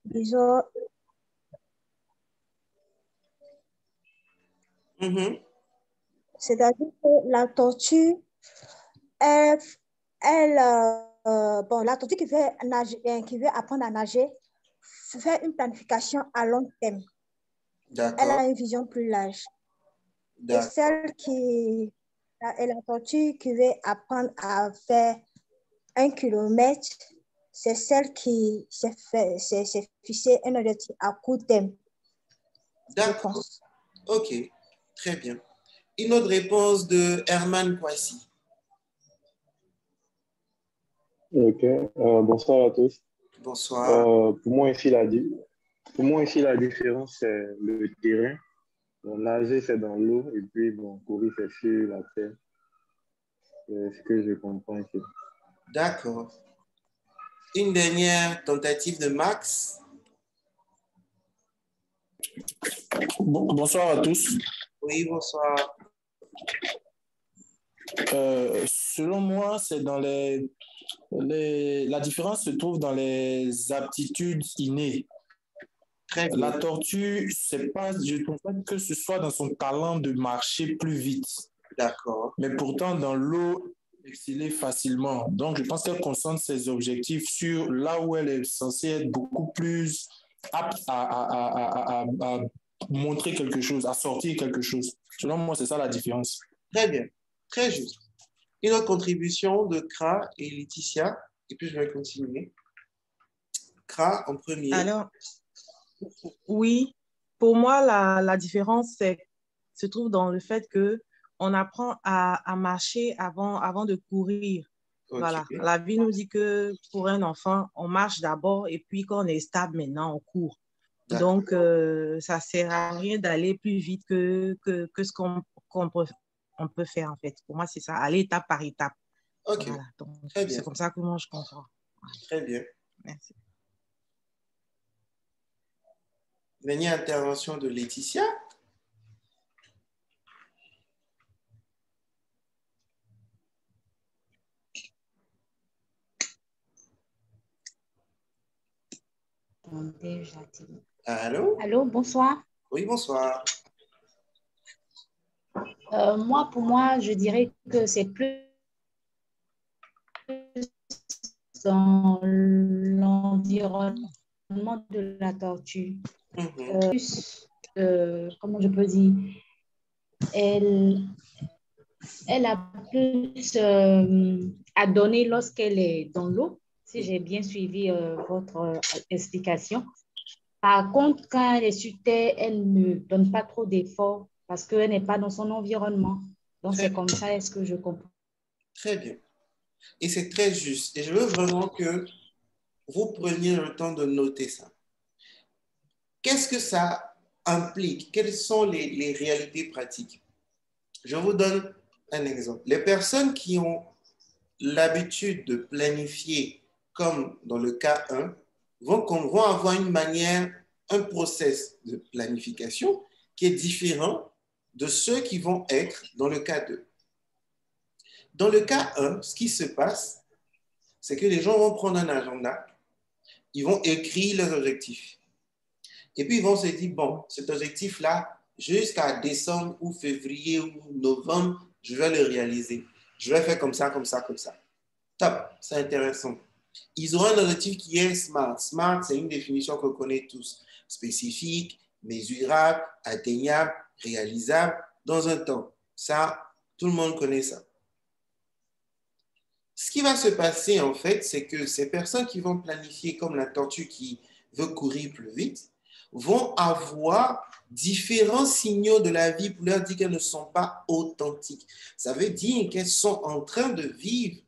disons, c'est-à-dire que la tortue, elle, bon, la tortue qui veut nager, qui veut apprendre à nager, fait une planification à long terme. Elle a une vision plus large. Et celle qui, et la tortue qui veut apprendre à faire 1 kilomètre, c'est celle qui s'est fixé un objectif à court terme. D'accord. Ok, très bien. Une autre réponse de Herman Poissy. Ok, bonsoir à tous. Bonsoir. Pour moi, ici, la différence, c'est le terrain. Bon, nager, c'est dans l'eau, et puis, bon, courir, c'est sur la terre. C'est ce que je comprends ici. D'accord. Une dernière tentative de Max. Bonsoir à tous. Oui, bonsoir. Selon moi, c'est dans la différence se trouve dans les aptitudes innées. La tortue, je ne pense pas que ce soit dans son talent de marcher plus vite. D'accord. Mais pourtant, dans l'eau, exceller facilement. Donc, je pense qu'elle concentre ses objectifs sur là où elle est censée être beaucoup plus apte à montrer quelque chose, à sortir quelque chose. Selon moi, c'est ça la différence. Très bien, très juste. Une autre contribution de Kra et Laetitia, et puis je vais continuer. Kra en premier. Alors, oui, pour moi, la différence se trouve dans le fait qu'on apprend à marcher avant de courir. Okay. Voilà. La vie nous dit que pour un enfant, on marche d'abord et puis quand on est stable, maintenant, on court. Donc, ça ne sert à rien d'aller plus vite que ce qu'on peut faire, en fait. Pour moi, c'est ça, aller étape par étape. OK. Voilà. Donc, très bien. C'est comme ça que moi, je comprends. Très bien. Merci. Dernière intervention de Laetitia. Allô? Allô, bonsoir. Oui, bonsoir. Pour moi, je dirais que c'est plus dans l'environnement de la tortue. Plus, comment je peux dire, elle a plus à donner lorsqu'elle est dans l'eau, si j'ai bien suivi votre explication. Par contre, quand elle est sur terre, elle ne donne pas trop d'efforts parce qu'elle n'est pas dans son environnement. Donc, c'est comme ça, est-ce que je comprends? Très bien. Et c'est très juste. Et je veux vraiment que vous preniez le temps de noter ça. Qu'est-ce que ça implique? Quelles sont les réalités pratiques? Je vous donne un exemple. Les personnes qui ont l'habitude de planifier, comme dans le cas 1, vont avoir une manière, un process de planification qui est différent de ceux qui vont être dans le cas 2. Dans le cas 1, ce qui se passe, c'est que les gens vont prendre un agenda, ils vont écrire leurs objectifs. Et puis, ils vont se dire, bon, cet objectif-là, jusqu'à décembre ou février ou novembre, je vais le réaliser. Je vais faire comme ça, comme ça, comme ça. Top, c'est intéressant. Ils auront un objectif qui est SMART. SMART, c'est une définition qu'on connaît tous. Spécifique, mesurable, atteignable, réalisable, dans un temps. Ça, tout le monde connaît ça. Ce qui va se passer, en fait, c'est que ces personnes qui vont planifier comme la tortue qui veut courir plus vite vont avoir différents signaux de la vie pour leur dire qu'elles ne sont pas authentiques. Ça veut dire qu'elles sont en train de vivre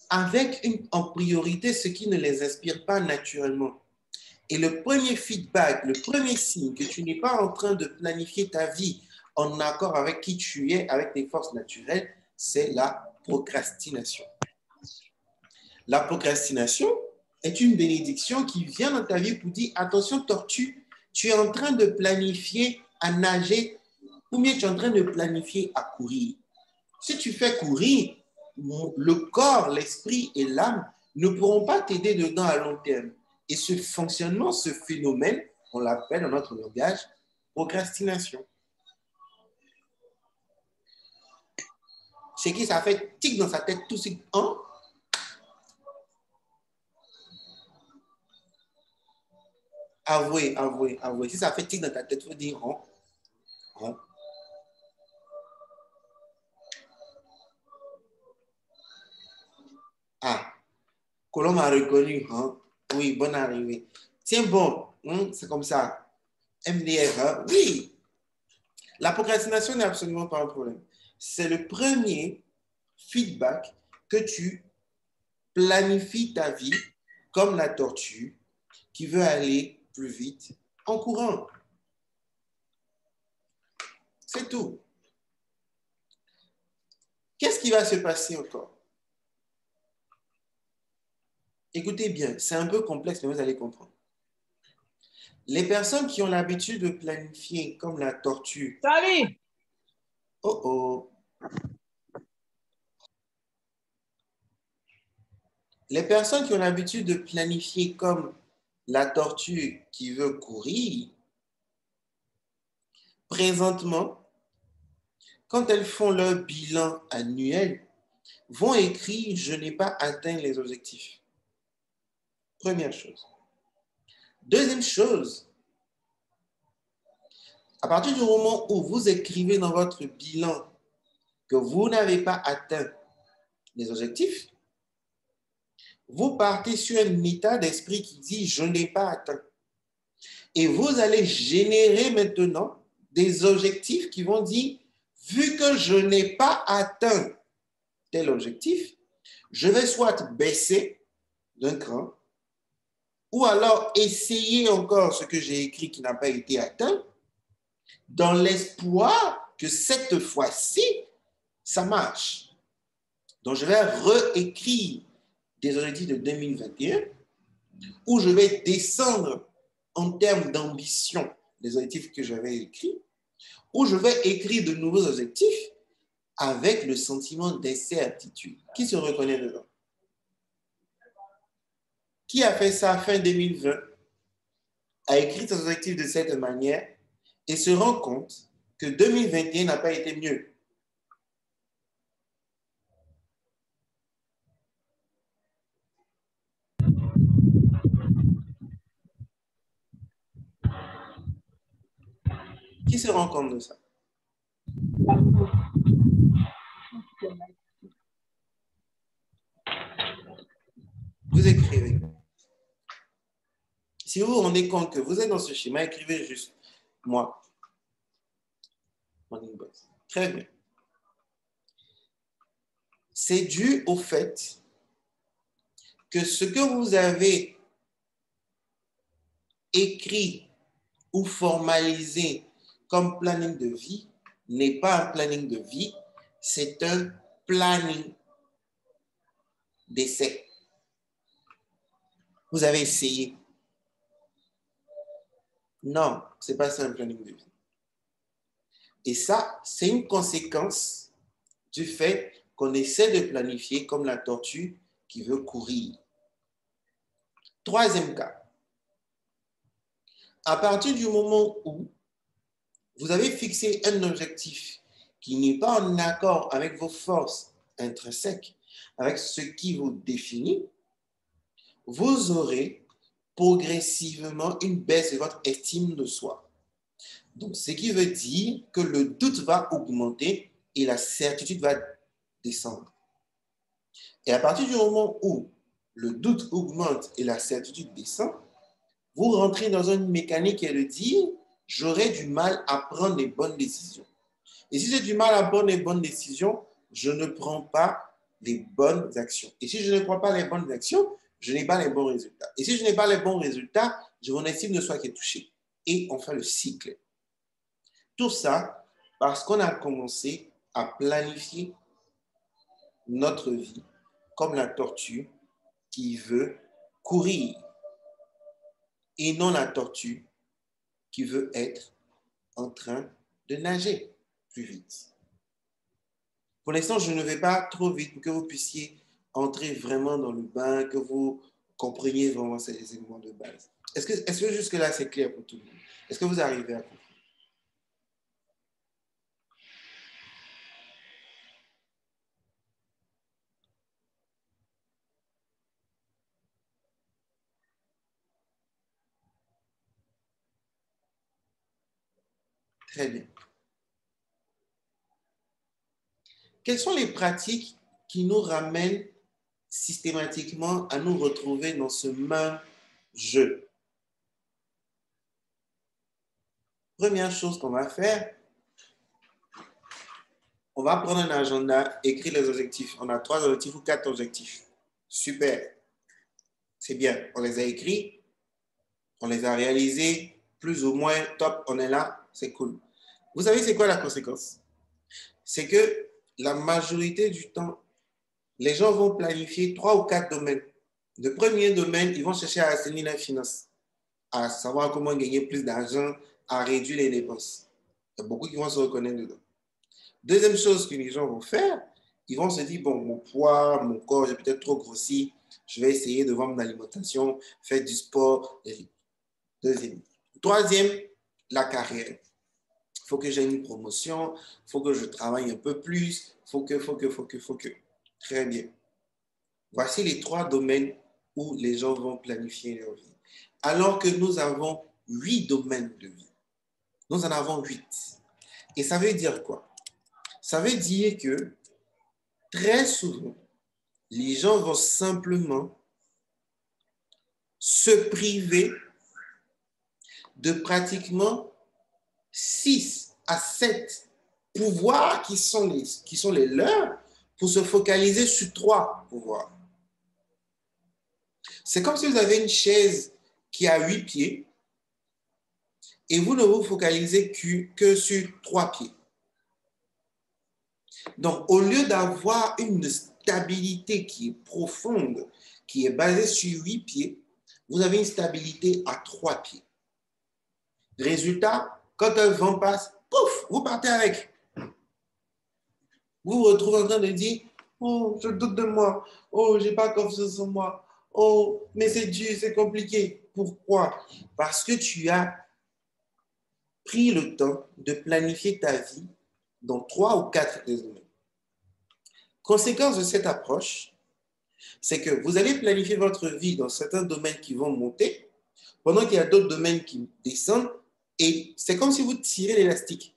avec en priorité ce qui ne les inspire pas naturellement. Et le premier feedback, le premier signe que tu n'es pas en train de planifier ta vie en accord avec qui tu es, avec tes forces naturelles, c'est la procrastination. La procrastination est une bénédiction qui vient dans ta vie pour dire, attention tortue, tu es en train de planifier à nager, ou bien tu es en train de planifier à courir. Si tu fais courir, le corps, l'esprit et l'âme ne pourront pas t'aider dedans à long terme. Et ce fonctionnement, ce phénomène, on l'appelle dans notre langage procrastination. C'est qui ça fait tic dans sa tête tout de suite. Hein? Avouez. Si ça fait tic dans ta tête, il faut dire hein. Ah, Colombe a reconnu. Hein? Oui, bonne arrivée. Tiens bon, c'est comme ça. MDR, hein? Oui. La procrastination n'est absolument pas un problème. C'est le premier feedback que tu planifies ta vie comme la tortue qui veut aller plus vite en courant. C'est tout. Qu'est-ce qui va se passer encore? Écoutez bien, c'est un peu complexe, mais vous allez comprendre. Les personnes qui ont l'habitude de planifier comme la tortue. Salut! Oh. Les personnes qui ont l'habitude de planifier comme la tortue qui veut courir, présentement, quand elles font leur bilan annuel, vont écrire « Je n'ai pas atteint les objectifs ». Première chose. Deuxième chose, à partir du moment où vous écrivez dans votre bilan que vous n'avez pas atteint les objectifs, vous partez sur un état d'esprit qui dit « Je n'ai pas atteint ». Et vous allez générer maintenant des objectifs qui vont dire « Vu que je n'ai pas atteint tel objectif, je vais soit baisser d'un cran, ou alors essayer encore ce que j'ai écrit qui n'a pas été atteint, dans l'espoir que cette fois-ci, ça marche. » Donc, je vais réécrire des objectifs de 2021 où je vais descendre en termes d'ambition les objectifs que j'avais écrits, où je vais écrire de nouveaux objectifs avec le sentiment d'incertitude. Qui se reconnaît dedans? Qui a fait ça fin 2020, a écrit ses objectifs de cette manière et se rend compte que 2021 n'a pas été mieux? Qui se rend compte de ça? Vous écrivez. Si vous vous rendez compte que vous êtes dans ce schéma, écrivez juste moi. Mon inbox. Très bien. C'est dû au fait que ce que vous avez écrit ou formalisé comme planning de vie n'est pas un planning de vie, c'est un planning d'essai. Vous avez essayé. Non, ce n'est pas ça un planning de vie. Et ça, c'est une conséquence du fait qu'on essaie de planifier comme la tortue qui veut courir. Troisième cas. À partir du moment où vous avez fixé un objectif qui n'est pas en accord avec vos forces intrinsèques, avec ce qui vous définit, vous aurez progressivement une baisse de votre estime de soi. Donc, ce qui veut dire que le doute va augmenter et la certitude va descendre. Et à partir du moment où le doute augmente et la certitude descend, vous rentrez dans une mécanique qui est de dire « j'aurai du mal à prendre les bonnes décisions ». Et si j'ai du mal à prendre les bonnes décisions, je ne prends pas les bonnes actions. Et si je ne prends pas les bonnes actions, je n'ai pas les bons résultats. Et si je n'ai pas les bons résultats, mon estime de soi qui est touchée. Et on fait le cycle. Tout ça parce qu'on a commencé à planifier notre vie comme la tortue qui veut courir et non la tortue qui veut être en train de nager plus vite. Pour l'instant, je ne vais pas trop vite pour que vous puissiez entrer vraiment dans le bain, que vous compreniez vraiment ces éléments de base. Est-ce que jusque-là, c'est clair pour tout le monde? Est-ce que vous arrivez à comprendre? Très bien. Quelles sont les pratiques qui nous ramènent systématiquement à nous retrouver dans ce même jeu? Première chose qu'on va faire, on va prendre un agenda, écrire les objectifs. On a 3 objectifs ou 4 objectifs. Super. C'est bien. On les a écrits, on les a réalisés, plus ou moins top, on est là, c'est cool. Vous savez, c'est quoi la conséquence? C'est que la majorité du temps, les gens vont planifier 3 ou 4 domaines. Le premier domaine, ils vont chercher à assainir la finance, à savoir comment gagner plus d'argent, à réduire les dépenses. Il y a beaucoup qui vont se reconnaître dedans. Deuxième chose que les gens vont faire, ils vont se dire, bon, mon poids, mon corps, j'ai peut-être trop grossi, je vais essayer de voir mon alimentation, faire du sport. Deuxième. Troisième, la carrière. Il faut que j'aie une promotion, il faut que je travaille un peu plus, il faut que. Très bien. Voici les 3 domaines où les gens vont planifier leur vie. Alors que nous avons 8 domaines de vie. Nous en avons 8. Et ça veut dire quoi? Ça veut dire que très souvent, les gens vont simplement se priver de pratiquement 6 à 7 pouvoirs qui sont les leurs pour se focaliser sur 3 pouvoirs. C'est comme si vous avez une chaise qui a 8 pieds et vous ne vous focalisez que sur 3 pieds. Donc, au lieu d'avoir une stabilité qui est profonde, qui est basée sur 8 pieds, vous avez une stabilité à 3 pieds. Résultat, quand un vent passe, pouf, vous partez avec. Vous vous retrouvez en train de dire, oh, je doute de moi, oh, je n'ai pas confiance en moi, oh, mais c'est dur, c'est compliqué. Pourquoi? Parce que tu as pris le temps de planifier ta vie dans 3 ou 4 domaines. Conséquence de cette approche, c'est que vous allez planifier votre vie dans certains domaines qui vont monter, pendant qu'il y a d'autres domaines qui descendent, et c'est comme si vous tirez l'élastique.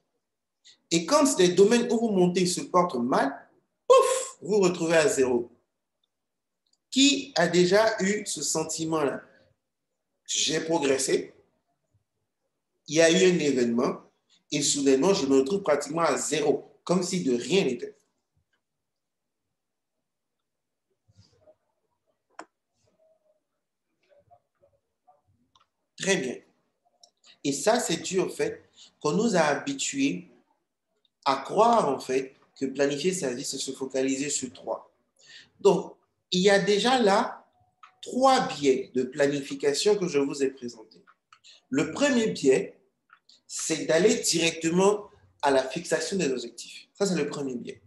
Et quand les domaines où vous montez se portent mal, pouf, vous vous retrouvez à 0. Qui a déjà eu ce sentiment-là? J'ai progressé, il y a eu un événement, et soudainement, je me retrouve pratiquement à 0, comme si de rien n'était. Très bien. Et ça, c'est dû au fait qu'on nous a habitués à croire, en fait, que planifier sa vie, c'est se focaliser sur 3. Donc, il y a déjà là 3 biais de planification que je vous ai présentés. Le premier biais, c'est d'aller directement à la fixation des objectifs. Ça, c'est le premier biais.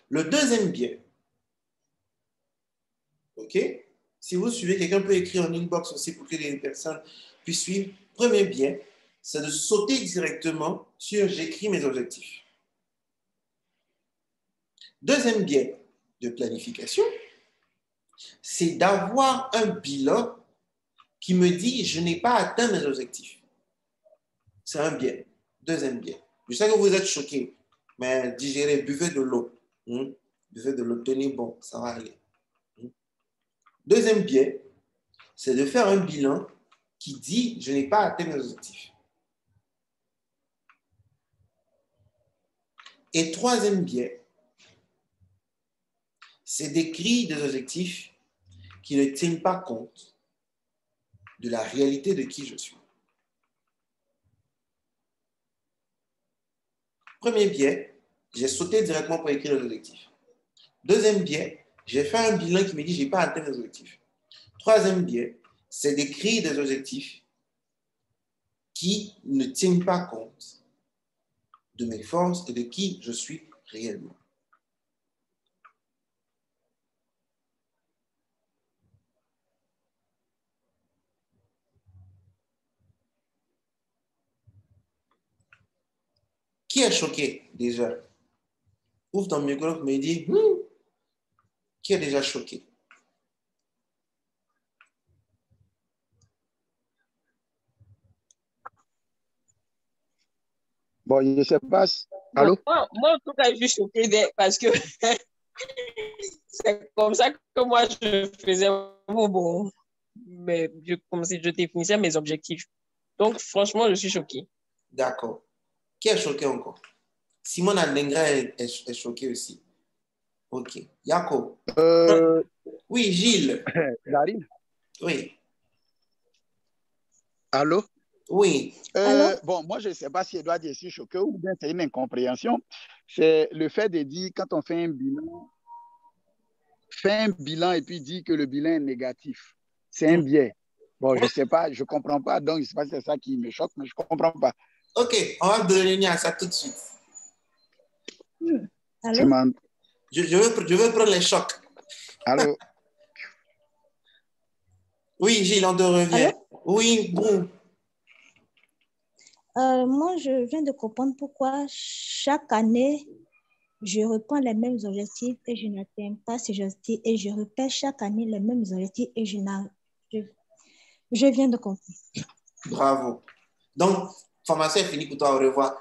Le deuxième biais, OK? Si vous suivez, quelqu'un peut écrire en inbox aussi pour que les personnes puissent suivre. Premier biais, c'est de sauter directement sur « j'écris mes objectifs ». Deuxième biais de planification, c'est d'avoir un bilan qui me dit « je n'ai pas atteint mes objectifs ». C'est un biais. Deuxième biais. Je sais que vous êtes choqués, mais digérez, buvez de l'eau. Buvez de l'eau, tenez bon, ça va aller. Deuxième biais, c'est de faire un bilan qui dit « je n'ai pas atteint mes objectifs ». Et troisième biais, c'est d'écrire des objectifs qui ne tiennent pas compte de la réalité de qui je suis. Premier biais, j'ai sauté directement pour écrire les objectifs. Deuxième biais, j'ai fait un bilan qui me dit « je n'ai pas atteint mes objectifs ». Troisième biais, c'est d'écrire des objectifs qui ne tiennent pas compte de mes forces et de qui je suis réellement. Qui est choqué déjà? Ouvre ton micro, me dit, qui est déjà choqué? Bon, je ne sais pas. Allô? Moi, en tout cas, je suis choquée parce que c'est comme ça que moi, je faisais comme si je définissais mes objectifs. Donc, franchement, je suis choquée. D'accord. Qui est choqué encore? Simone Alengra est choqué aussi. OK. Jacob. Oui, Gilles. Daryl. Oui. Allô? Oui. Bon, moi, je ne sais pas si Edouard est choqué ou bien c'est une incompréhension. C'est le fait de dire, quand on fait un bilan et puis dit que le bilan est négatif. C'est un biais. Bon, je ne sais pas, je ne comprends pas. Donc, je ne sais pas si c'est ça qui me choque, mais je ne comprends pas. OK, on va donner à ça tout de suite. Allô? Je veux prendre les chocs. Allô? Oui, Gilles, on te revient. Allô? Oui, bon. Moi, je viens de comprendre pourquoi chaque année, je reprends les mêmes objectifs et je n'atteins pas ces objectifs et je répète chaque année les mêmes objectifs et je viens de comprendre. Bravo. Donc, formation est finie pour toi. Au revoir.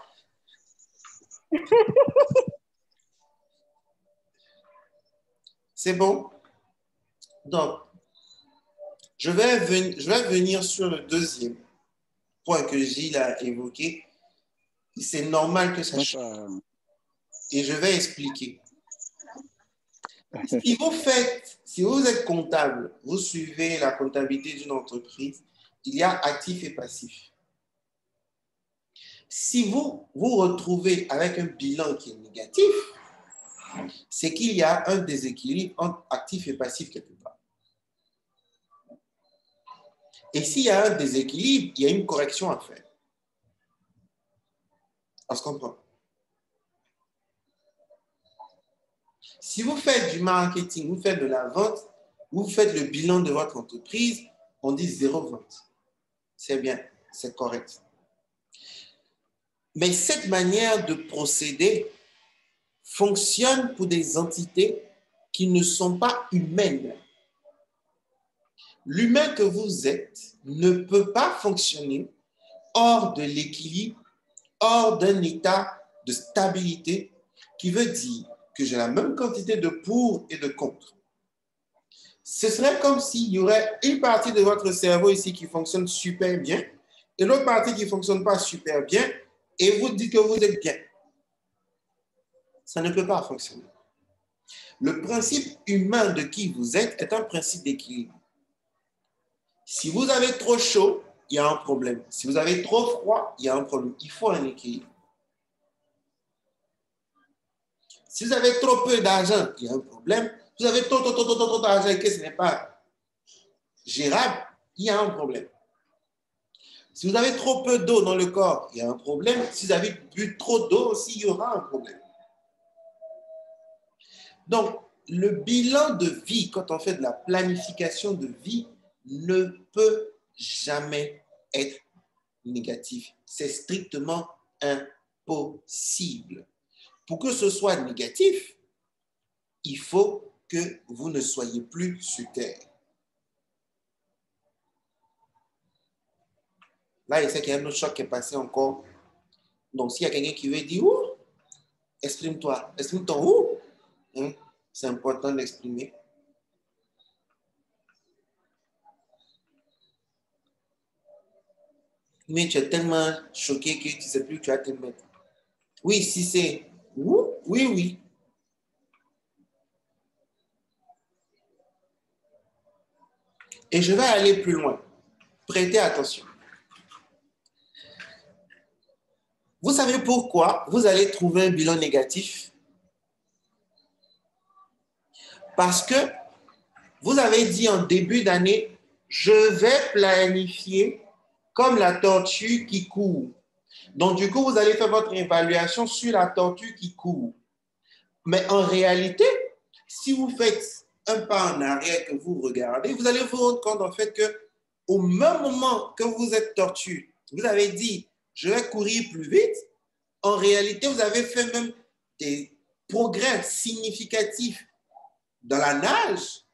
C'est bon? Donc, je vais venir sur le deuxième point que Gilles a évoqué. C'est normal que ça change. Et je vais expliquer. Si vous êtes comptable, vous suivez la comptabilité d'une entreprise, il y a actif et passif. Si vous vous retrouvez avec un bilan qui est négatif, c'est qu'il y a un déséquilibre entre actif et passif quelque part. Et s'il y a un déséquilibre, il y a une correction à faire. On se comprend? Si vous faites du marketing, vous faites de la vente, vous faites le bilan de votre entreprise, on dit 0 vente. C'est bien, c'est correct. Mais cette manière de procéder fonctionne pour des entités qui ne sont pas humaines. L'humain que vous êtes ne peut pas fonctionner hors de l'équilibre, hors d'un état de stabilité qui veut dire que j'ai la même quantité de pour et de contre. Ce serait comme s'il y aurait une partie de votre cerveau ici qui fonctionne super bien et l'autre partie qui ne fonctionne pas super bien et vous dites que vous êtes bien. Ça ne peut pas fonctionner. Le principe humain de qui vous êtes est un principe d'équilibre. Si vous avez trop chaud, il y a un problème. Si vous avez trop froid, il y a un problème. Il faut un équilibre. Si vous avez trop peu d'argent, il y a un problème. Si vous avez trop d'argent et que ce n'est pas gérable, il y a un problème. Si vous avez trop peu d'eau dans le corps, il y a un problème. Si vous avez bu trop d'eau aussi, il y aura un problème. Donc, le bilan de vie, quand on fait de la planification de vie, ne peut jamais être négatif. C'est strictement impossible. Pour que ce soit négatif, il faut que vous ne soyez plus sur Terre. Là, il sait qu'il y a un autre choc qui est passé encore. Donc, s'il y a quelqu'un qui veut dire « Ouh », exprime-toi. Exprime ton « Ouh ». C'est important d'exprimer. Mais tu es tellement choqué que tu ne sais plus où tu vas te mettre. Oui, si c'est « Ouh », oui, oui. Et je vais aller plus loin. Prêtez attention. Vous savez pourquoi vous allez trouver un bilan négatif? Parce que vous avez dit en début d'année, je vais planifier comme la tortue qui court. Donc, du coup, vous allez faire votre évaluation sur la tortue qui court. Mais en réalité, si vous faites un pas en arrière que vous regardez, vous allez vous rendre compte en fait que au même moment que vous êtes tortue, vous avez dit, je vais courir plus vite, En réalité, vous avez fait même des progrès significatifs dans la nage.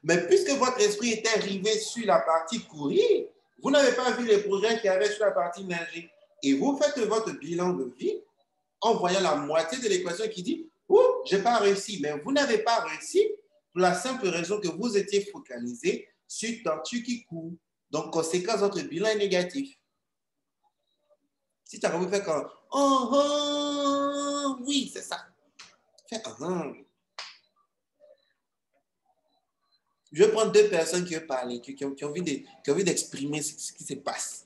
Mais puisque votre esprit était arrivé sur la partie courir, vous n'avez pas vu les progrès qu'il y avait sur la partie nager. Et vous faites votre bilan de vie en voyant la moitié de l'équation qui dit « Ouh, je n'ai pas réussi ». Mais vous n'avez pas réussi pour la simple raison que vous étiez focalisé sur tortue qui court. Donc, conséquence, votre bilan est négatif. Si tu as compris, fais comme « Oh, oui, c'est ça ». Fais « Oh, Je vais prendre deux personnes qui veulent parler, qui ont envie d'exprimer ce qui se passe.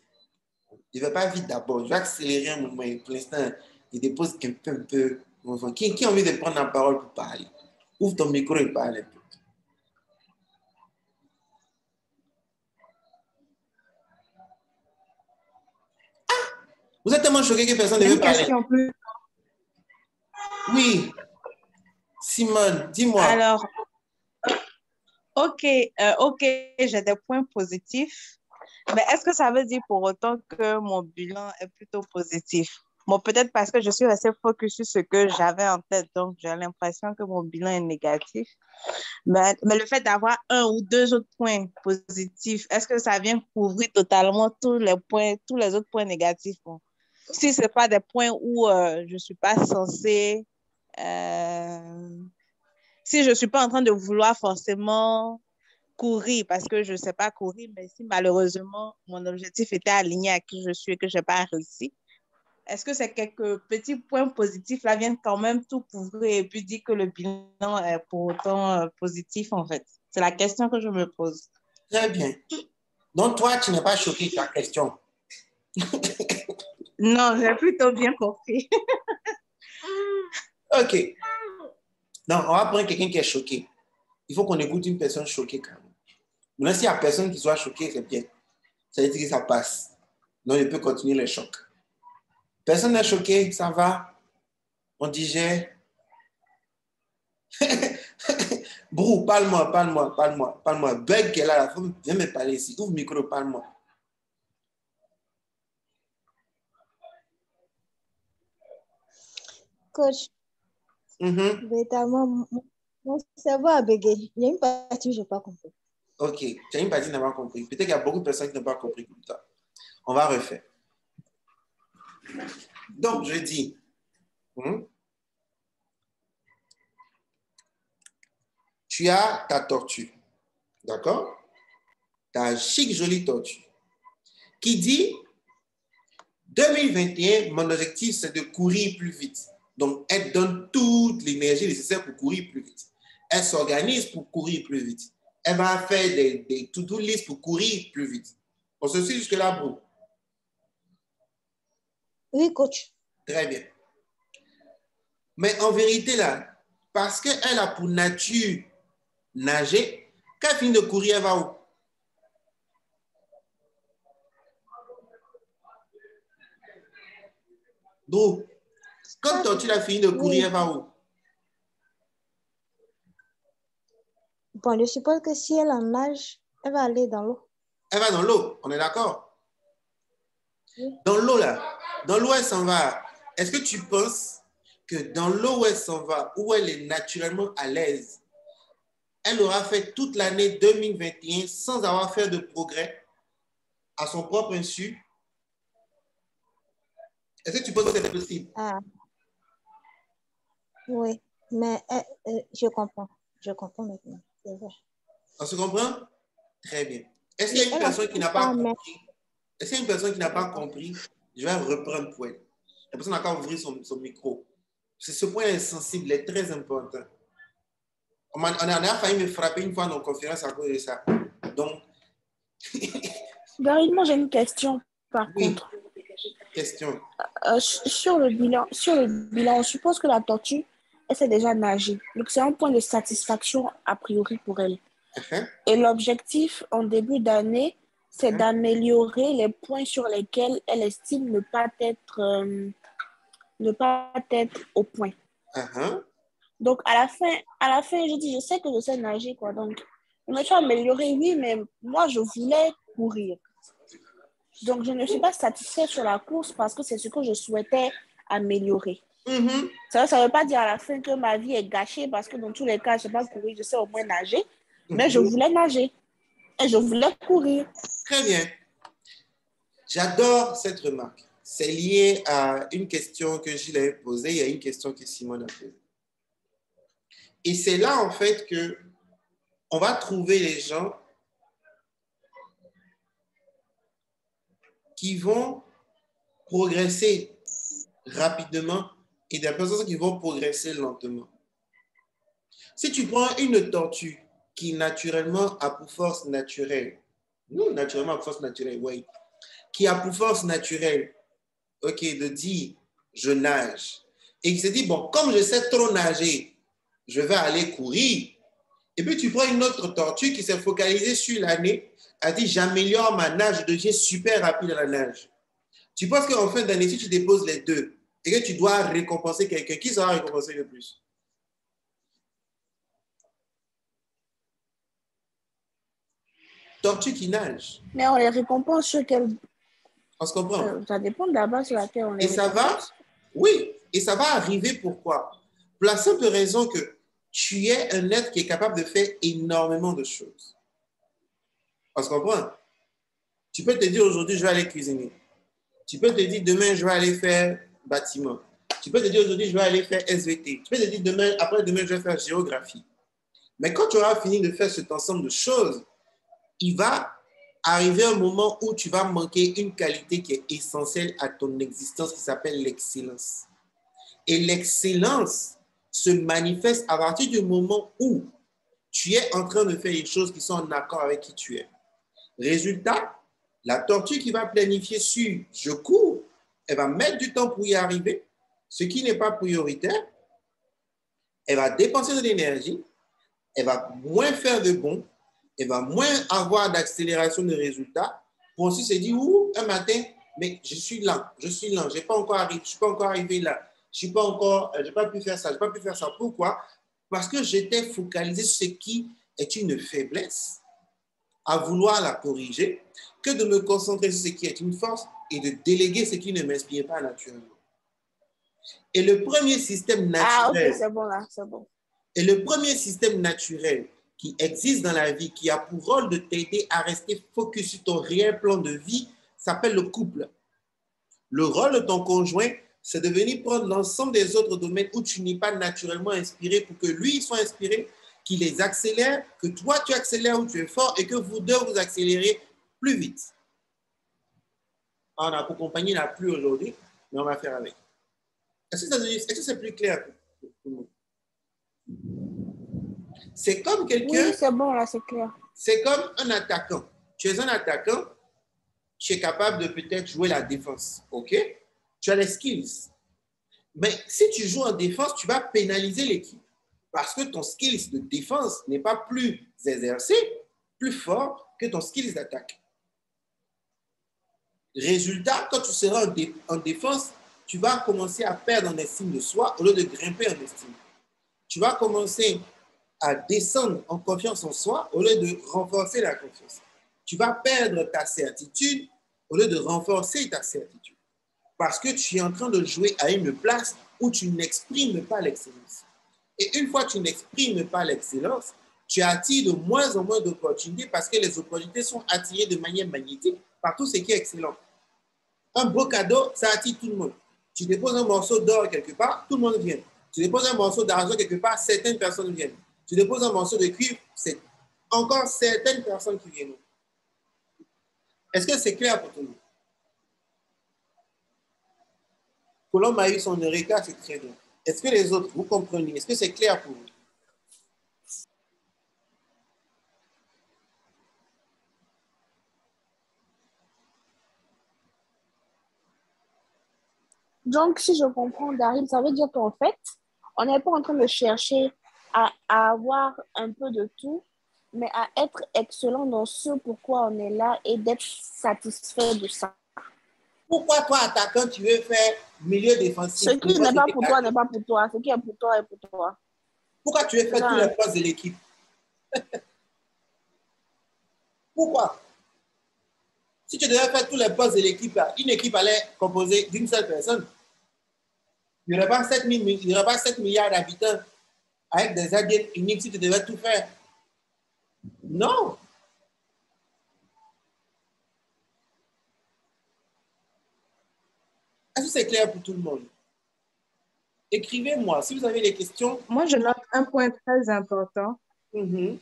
Je ne vais pas vite d'abord. Je vais accélérer un moment. Pour l'instant, je dépose un peu. Qui a envie de prendre la parole pour parler? Ouvre ton micro et parle un peu. Ah! Vous êtes tellement choqués que personne ne veut parler. Oui. Simone, dis-moi. Alors, ok, j'ai des points positifs. Mais est-ce que ça veut dire pour autant que mon bilan est plutôt positif? Bon, peut-être parce que je suis assez focus sur ce que j'avais en tête, donc j'ai l'impression que mon bilan est négatif. Mais le fait d'avoir un ou deux autres points positifs, est-ce que ça vient couvrir totalement tous les autres points négatifs? Bon. Si ce n'est pas des points où je ne suis pas censée... si je ne suis pas en train de vouloir forcément courir parce que je ne sais pas courir, mais si malheureusement mon objectif était aligné à qui je suis et que je n'ai pas réussi, est-ce que ces quelques petits points positifs là viennent quand même tout couvrir et puis dire que le bilan est pour autant positif en fait? C'est la question que je me pose. Très bien. Donc toi, tu n'es pas choqué de ta question. Non, j'ai plutôt bien compris. OK. Non, on va prendre quelqu'un qui est choqué. Il faut qu'on écoute une personne choquée quand même. Maintenant, s'il n'y a personne qui soit choqué, c'est bien. Ça veut dire que ça passe. Donc, il peut continuer le choc. Personne n'est choqué, ça va. On digère. Brou, parle-moi. Bug qui est là, viens me parler ici. Ouvre le micro, parle-moi. Coach, véritablement, mon cerveau a bégayé. Il y a une partie que je n'ai pas compris. OK, tu as une partie que tu n'as pas compris. Peut-être qu'il y a beaucoup de personnes qui n'ont pas compris comme ça. On va refaire. Donc, je dis, tu as ta tortue, d'accord? Tu as une chic, jolie tortue qui dit, 2021, mon objectif, c'est de courir plus vite. Donc, elle donne toute l'énergie nécessaire pour courir plus vite. Elle s'organise pour courir plus vite. Elle va faire des to-do list pour courir plus vite. On se suit jusque-là, Brou? Oui, coach. Très bien. Mais en vérité, là, parce qu'elle a pour nature nager, quand elle finit de courir, elle va où? Brou, quand tu as fini de courir, elle va où? Bon, je suppose que si elle en nage, elle va aller dans l'eau. Elle va dans l'eau, on est d'accord? Oui. Dans l'eau, là, dans l'eau, elle s'en va. Est-ce que tu penses que dans l'eau où elle s'en va, où elle est naturellement à l'aise, elle aura fait toute l'année 2021 sans avoir fait de progrès à son propre insu? Est-ce que tu penses que c'est possible? Ah. Oui, mais je comprends. Je comprends maintenant. C'est vrai. On se comprend? Très bien. Est-ce qu'il y a une personne qui n'a pas compris? Est-ce qu'il y a une personne qui n'a pas compris? Je vais reprendre pour elle. La personne n'a qu'à ouvrir son micro. Ce point est sensible, il est très important. On a failli me frapper une fois dans nos conférences à cause de ça. Donc. Daryl, moi j'ai une question par contre. Question. Sur le bilan, on suppose que la tortue, elle sait déjà nager. Donc c'est un point de satisfaction a priori pour elle. Et l'objectif en début d'année, c'est d'améliorer les points sur lesquels elle estime ne pas être au point. Donc, à la fin, je dis, je sais que je sais nager, quoi. Donc, je me suis améliorée, oui, mais moi, je voulais courir. Donc, je ne suis pas satisfaite sur la course parce que c'est ce que je souhaitais améliorer. Ça ne veut pas dire à la fin que ma vie est gâchée parce que dans tous les cas, je ne sais pas courir, je sais au moins nager. Mais je voulais nager et je voulais courir. Très bien. J'adore cette remarque. C'est lié à une question que Gilles avait posée et à une question que Simone a posée. Et c'est là, en fait, que on va trouver les gens qui vont progresser rapidement et des personnes qui vont progresser lentement. Si tu prends une tortue qui naturellement a pour force naturelle, non, naturellement a pour force naturelle, oui, qui a pour force naturelle, ok, de dire je nage, et qui se dit, bon, comme je sais trop nager, je vais aller courir. Et puis tu prends une autre tortue qui s'est focalisée sur l'année, a dit j'améliore ma nage, je deviens super rapide à la nage. Tu penses qu'en fin d'année, si tu déposes les deux et que tu dois récompenser quelqu'un, qui sera récompensé le plus? Tortue qui nage. Mais on les récompense sur quel... On se comprend? Ça dépend de la base sur laquelle on les récompense. Et ça va? Oui. Et ça va arriver pourquoi? Pour la simple raison que tu es un être qui est capable de faire énormément de choses. On se comprend? Tu peux te dire aujourd'hui, je vais aller cuisiner. Tu peux te dire demain, je vais aller faire bâtiment. Tu peux te dire aujourd'hui, je vais aller faire SVT. Tu peux te dire demain, après-demain, je vais faire géographie. Mais quand tu auras fini de faire cet ensemble de choses, il va arriver un moment où tu vas manquer une qualité qui est essentielle à ton existence qui s'appelle l'excellence. Et l'excellence se manifeste à partir du moment où tu es en train de faire les choses qui sont en accord avec qui tu es. Résultat, la tortue qui va planifier sur « je cours », elle va mettre du temps pour y arriver, ce qui n'est pas prioritaire. Elle va dépenser de l'énergie, elle va moins faire de bons, elle va moins avoir d'accélération de résultats pour ensuite se dire « ouh, un matin, mais je suis lent, je ne suis pas encore arrivé là. Je n'ai pas pu faire ça, je n'ai pas pu faire ça. Pourquoi? Parce que j'étais focalisé sur ce qui est une faiblesse, à vouloir la corriger, que de me concentrer sur ce qui est une force et de déléguer ce qui ne m'inspire pas naturellement. Et le premier système naturel... Ah, ok, c'est bon là, c'est bon. Et le premier système naturel qui existe dans la vie, qui a pour rôle de t'aider à rester focus sur ton réel plan de vie, s'appelle le couple. Le rôle de ton conjoint, c'est de venir prendre l'ensemble des autres domaines où tu n'es pas naturellement inspiré pour que lui soit inspiré, qu'il les accélère, que toi tu accélères où tu es fort et que vous deux vous accélérez plus vite. On a pour compagnie n'a plus aujourd'hui, mais on va faire avec. Est-ce que c'est plus clair pour tout le monde? C'est comme quelqu'un... Oui, c'est bon, là, c'est clair. C'est comme un attaquant. Tu es un attaquant, tu es capable de peut-être jouer la défense, ok? Tu as les skills. Mais si tu joues en défense, tu vas pénaliser l'équipe parce que ton skills de défense n'est pas plus exercé, plus fort que ton skills d'attaque. Résultat, quand tu seras en défense, tu vas commencer à perdre en estime de soi au lieu de grimper en estime. Tu vas commencer à descendre en confiance en soi au lieu de renforcer la confiance. Tu vas perdre ta certitude au lieu de renforcer ta certitude. Parce que tu es en train de jouer à une place où tu n'exprimes pas l'excellence. Et une fois que tu n'exprimes pas l'excellence, tu attires de moins en moins d'opportunités parce que les opportunités sont attirées de manière magnétique par tout ce qui est excellent. Un beau cadeau, ça attire tout le monde. Tu déposes un morceau d'or quelque part, tout le monde vient. Tu déposes un morceau d'argent quelque part, certaines personnes viennent. Tu déposes un morceau de cuivre, c'est encore certaines personnes qui viennent. Est-ce que c'est clair pour tout le monde? Colombe a eu son eureka, c'est très bien. Est-ce que les autres, vous comprenez? Est-ce que c'est clair pour vous? Donc, si je comprends, Daryl, ça veut dire qu'en fait, on n'est pas en train de chercher à avoir un peu de tout, mais à être excellent dans ce pourquoi on est là et d'être satisfait de ça. Pourquoi toi, attaquant, tu veux faire milieu défensif? Ce qui n'est pas pour toi n'est pas pour toi. Ce qui est pour toi est pour toi. Pourquoi tu veux faire tous les postes de l'équipe? Pourquoi? Si tu devais faire tous les postes de l'équipe, une équipe allait composer d'une seule personne. Il n'y aurait pas 7 milliards d'habitants avec des ADN uniques si tu devais tout faire. Non. Est-ce que c'est clair pour tout le monde? Écrivez-moi si vous avez des questions. Moi, je note un point très important. Mm-hmm.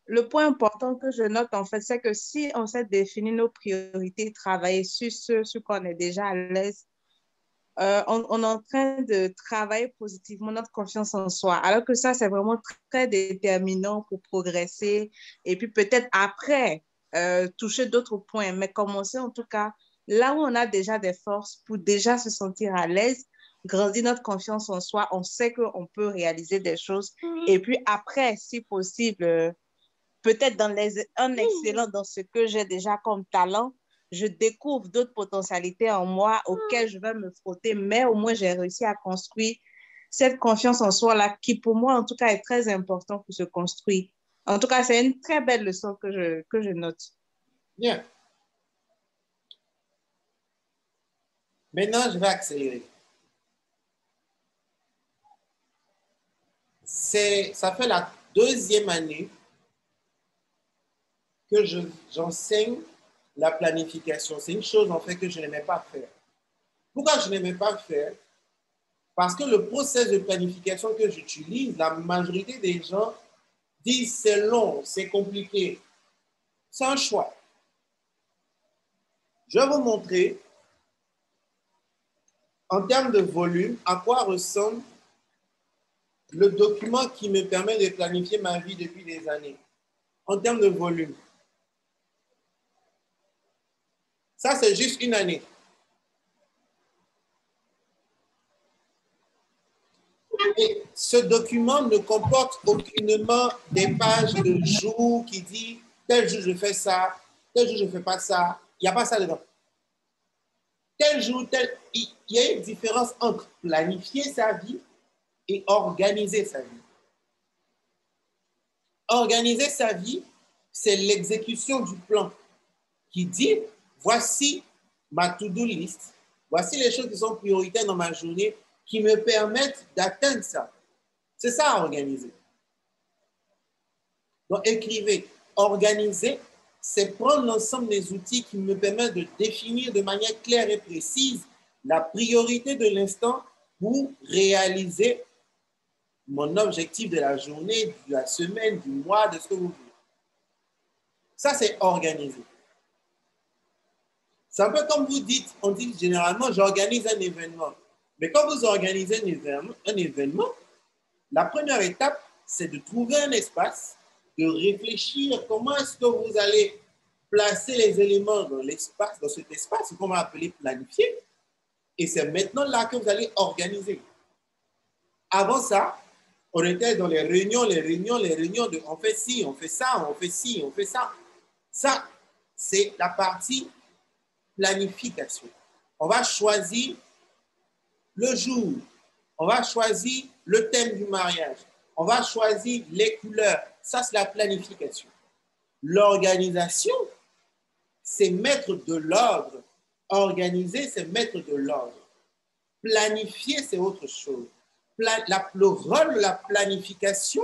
Le point important que je note, en fait, c'est que si on sait définir nos priorités, travailler sur ce sur quoi on est déjà à l'aise, on est en train de travailler positivement notre confiance en soi. Alors que ça, c'est vraiment très déterminant pour progresser. Et puis peut-être après, toucher d'autres points. Mais commencer en tout cas là où on a déjà des forces pour déjà se sentir à l'aise, grandir notre confiance en soi. On sait qu'on peut réaliser des choses. Et puis après, si possible, peut-être un excellent dans ce que j'ai déjà comme talent, je découvre d'autres potentialités en moi auxquelles je vais me frotter, mais au moins j'ai réussi à construire cette confiance en soi-là qui pour moi en tout cas est très important pour se construire. En tout cas, c'est une très belle leçon que je note. Bien. Maintenant, je vais accélérer. Ça fait la 2e année que j'enseigne la planification. C'est une chose, en fait, que je n'aimais pas faire. Pourquoi je n'aimais pas faire? Parce que le processus de planification que j'utilise, la majorité des gens disent c'est long, c'est compliqué. C'est un choix. Je vais vous montrer, en termes de volume, à quoi ressemble le document qui me permet de planifier ma vie depuis des années. En termes de volume. Ça, c'est juste une année. Et ce document ne comporte aucunement des pages de jours qui disent tel jour je fais ça, tel jour je ne fais pas ça. Il n'y a pas ça dedans. Tel jour, il y a une différence entre planifier sa vie et organiser sa vie. Organiser sa vie, c'est l'exécution du plan qui dit voici ma to-do list, voici les choses qui sont prioritaires dans ma journée qui me permettent d'atteindre ça. C'est ça, organiser. Donc, écrivez. Organiser, c'est prendre l'ensemble des outils qui me permettent de définir de manière claire et précise la priorité de l'instant pour réaliser mon objectif de la journée, de la semaine, du mois, de ce que vous voulez. Ça, c'est organiser. C'est un peu comme vous dites, on dit généralement, j'organise un événement. Mais quand vous organisez un événement, la première étape, c'est de trouver un espace, de réfléchir comment est-ce que vous allez placer les éléments dans l'espace, dans cet espace qu'on va appeler planifier. Et c'est maintenant là que vous allez organiser. Avant ça, on était dans les réunions de on fait ci, on fait ça, on fait ci, on fait ça. Ça, c'est la partie planification. On va choisir le jour, on va choisir le thème du mariage, on va choisir les couleurs. Ça, c'est la planification. L'organisation, c'est mettre de l'ordre. Organiser, c'est mettre de l'ordre. Planifier, c'est autre chose. Le rôle de la planification,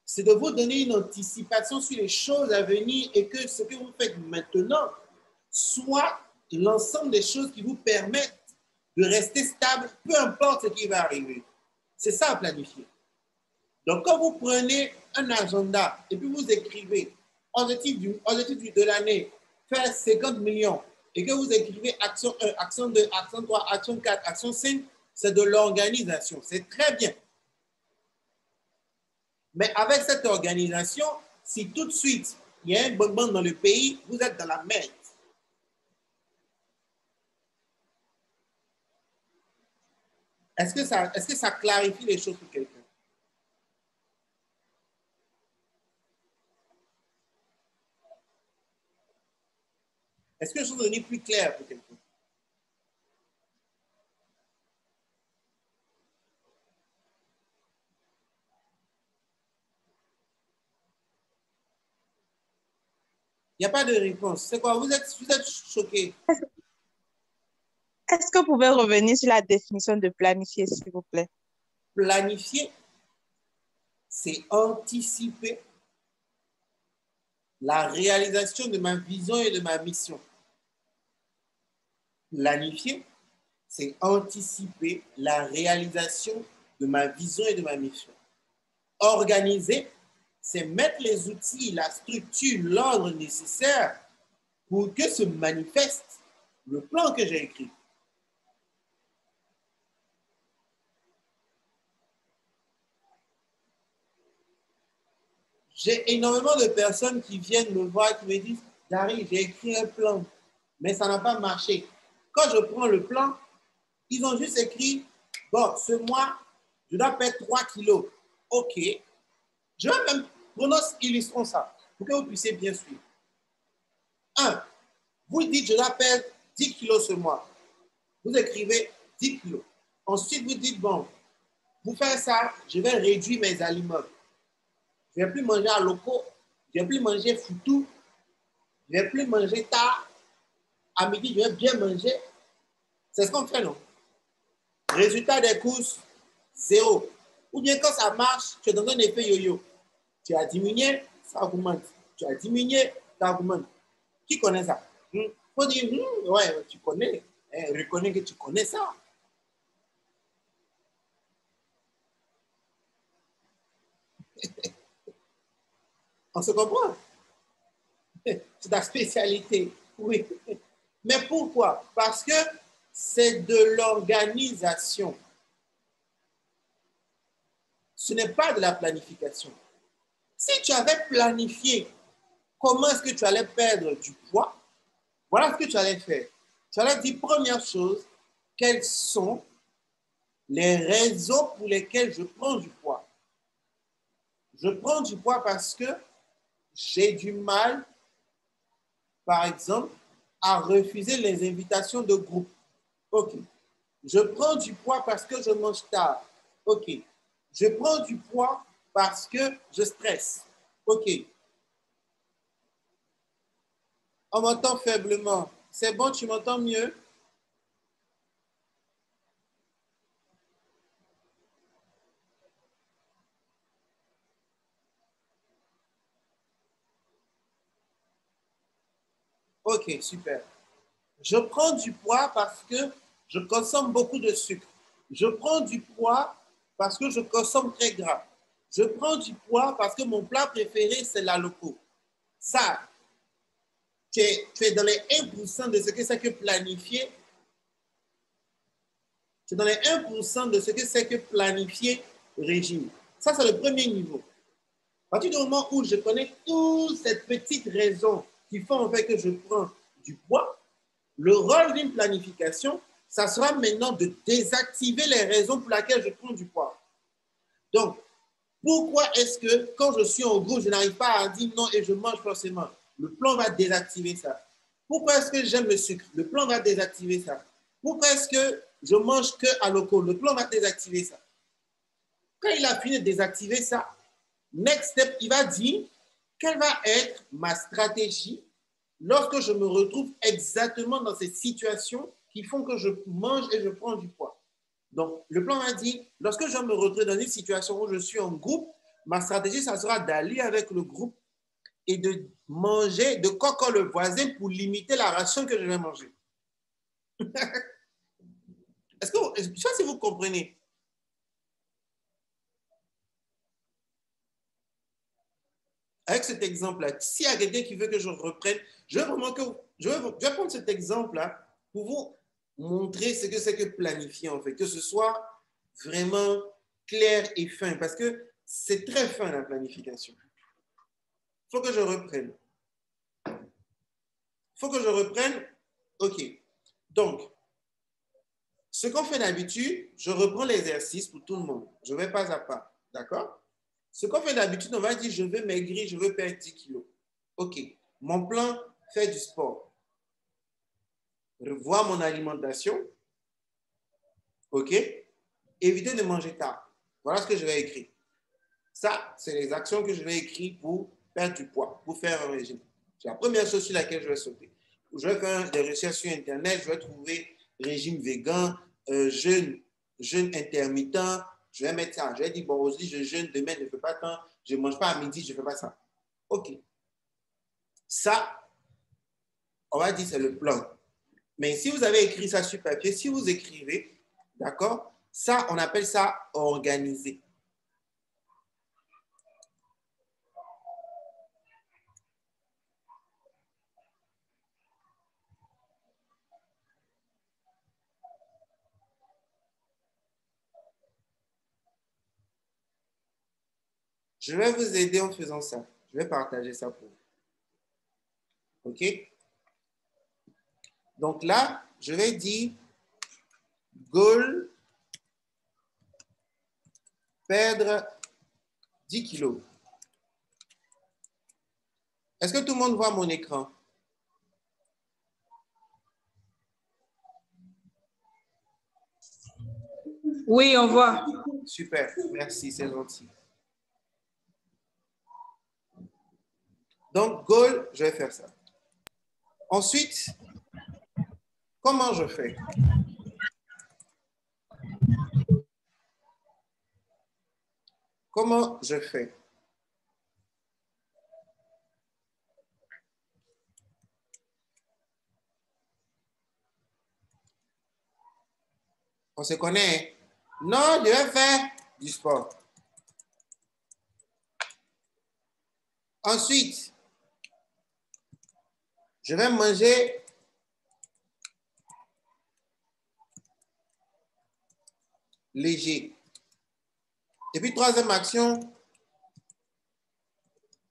c'est de vous donner une anticipation sur les choses à venir et que ce que vous faites maintenant soit l'ensemble des choses qui vous permettent de rester stable, peu importe ce qui va arriver. C'est ça, planifier. Donc, quand vous prenez un agenda et puis vous écrivez objectif de l'année, faire 50 millions, et que vous écrivez action 1, action 2, action 3, action 4, action 5, c'est de l'organisation. C'est très bien. Mais avec cette organisation, si tout de suite, il y a un bonbon dans le pays, vous êtes dans la merde. Est-ce que ça clarifie les choses pour quelqu'un? Est-ce que les choses sont devenues plus claires pour quelqu'un? Il n'y a pas de réponse. C'est quoi? Vous êtes choqué? Est-ce que vous pouvez revenir sur la définition de planifier, s'il vous plaît? Planifier, c'est anticiper la réalisation de ma vision et de ma mission. Planifier, c'est anticiper la réalisation de ma vision et de ma mission. Organiser, c'est mettre les outils, la structure, l'ordre nécessaire pour que se manifeste le plan que j'ai écrit. J'ai énormément de personnes qui viennent me voir et qui me disent « Dari, j'ai écrit un plan, mais ça n'a pas marché. » Quand je prends le plan, ils ont juste écrit « Bon, ce mois, je dois perdre 3 kilos. » OK. Je vais même illustrons ça pour que vous puissiez bien suivre. 1. Vous dites « Je dois perdre 10 kilos ce mois. » Vous écrivez 10 kilos. Ensuite, vous dites « Bon, pour faire ça, je vais réduire mes aliments. Je ne vais plus manger à locaux, je ne vais plus manger foutu, je ne vais plus manger tard. À midi, je vais bien manger. » C'est ce qu'on fait, non? Résultat des courses, 0. Ou bien quand ça marche, tu es dans un effet yo-yo. Tu as diminué, ça augmente. Tu as diminué, ça augmente. Qui connaît ça? Il faut dire, ouais, tu connais. Reconnais que tu connais ça. On se comprend? C'est ta spécialité, oui. Mais pourquoi? Parce que c'est de l'organisation. Ce n'est pas de la planification. Si tu avais planifié comment est-ce que tu allais perdre du poids, voilà ce que tu allais faire. Tu allais dire, première chose, quelles sont les raisons pour lesquelles je prends du poids? Je prends du poids parce que j'ai du mal, par exemple, à refuser les invitations de groupe. OK. Je prends du poids parce que je mange tard. OK. Je prends du poids parce que je stresse. OK. On m'entend faiblement. C'est bon, tu m'entends mieux? OK, super. Je prends du poids parce que je consomme beaucoup de sucre. Je prends du poids parce que je consomme très gras. Je prends du poids parce que mon plat préféré, c'est la loco. Ça, tu es dans les 1% de ce que c'est que planifier. Tu es dans les 1% de ce que c'est que planifier régime. Ça, c'est le premier niveau. À partir du moment où je connais toutes ces petites raisons qui font en fait que je prends du poids, le rôle d'une planification, ça sera maintenant de désactiver les raisons pour lesquelles je prends du poids. Donc, pourquoi est-ce que quand je suis en groupe, je n'arrive pas à dire non et je mange forcément? Le plan va désactiver ça. Pourquoi est-ce que j'aime le sucre? Le plan va désactiver ça. Pourquoi est-ce que je mange que à local? Le plan va désactiver ça. Quand il a fini de désactiver ça, next step, il va dire quelle va être ma stratégie lorsque je me retrouve exactement dans ces situations qui font que je mange et je prends du poids. Donc, le plan va dire, lorsque je me retrouve dans une situation où je suis en groupe, ma stratégie, ça sera d'aller avec le groupe et de manger, de coco le voisin pour limiter la ration que je vais manger. Je ne sais pas si vous comprenez. Avec cet exemple-là, s'il y a quelqu'un qui veut que je reprenne, je vais prendre cet exemple-là pour vous montrer ce que c'est que planifier, en fait, que ce soit vraiment clair et fin, parce que c'est très fin, la planification. Il faut que je reprenne. OK. Donc, ce qu'on fait d'habitude, je reprends l'exercice pour tout le monde. Je vais pas à pas. D'accord? Ce qu'on fait d'habitude, on va dire, je veux maigrir, je veux perdre 10 kilos. OK. Mon plan, faire du sport. Revoir mon alimentation. OK. Éviter de manger tard. Voilà ce que je vais écrire. Ça, c'est les actions que je vais écrire pour perdre du poids, pour faire un régime. C'est la première chose sur laquelle je vais sauter. Je vais faire des recherches sur Internet, je vais trouver régime végan, jeûne intermittent, je vais mettre ça. Je vais dire, bon, aujourd'hui, je jeûne, demain, je ne fais pas tant, je ne mange pas à midi, je ne fais pas ça. OK. Ça, on va dire, c'est le plan. Mais si vous avez écrit ça sur papier, si vous écrivez, d'accord, ça, on appelle ça organiser. Je vais vous aider en faisant ça. Je vais partager ça pour vous. OK? Donc là, je vais dire goal, perdre 10 kilos. Est-ce que tout le monde voit mon écran? Oui, on voit. Super, merci, c'est gentil. Donc, goal, je vais faire ça. Ensuite, comment je fais? Comment je fais? On se connaît. Non, je vais faire du sport. Ensuite, je vais manger léger. Et puis, troisième action,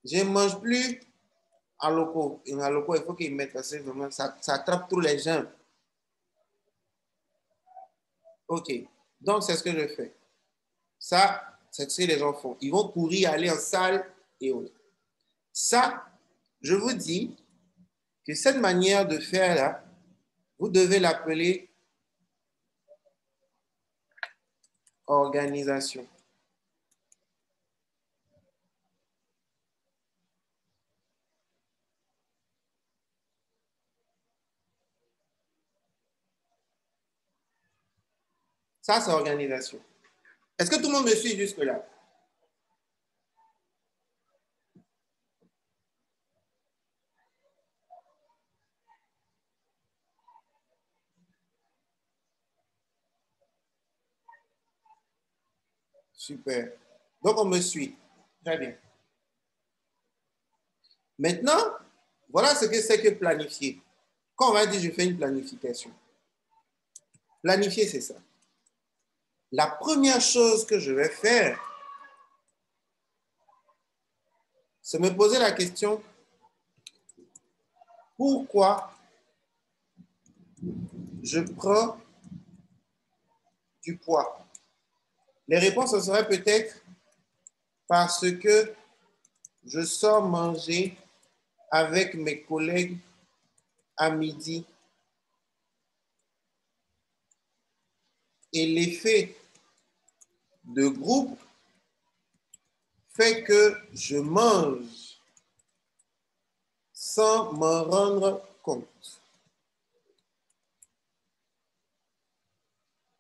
je ne mange plus à loco. Et à loco, il faut qu'il mette parce que vraiment, ça attrape tous les gens. OK. Donc, c'est ce que je fais. Ça, c'est ce que les gens font. Ils vont courir, aller en salle et autres. Ça, je vous dis que cette manière de faire là, vous devez l'appeler organisation. Ça, c'est organisation. Est-ce que tout le monde me suit jusque-là? Super. Donc, on me suit. Très bien. Maintenant, voilà ce que c'est que planifier. Quand on va dire je fais une planification. Planifier, c'est ça. La première chose que je vais faire, c'est me poser la question, pourquoi je prends du poids? Les réponses, ce serait peut-être parce que je sors manger avec mes collègues à midi et l'effet de groupe fait que je mange sans m'en rendre compte.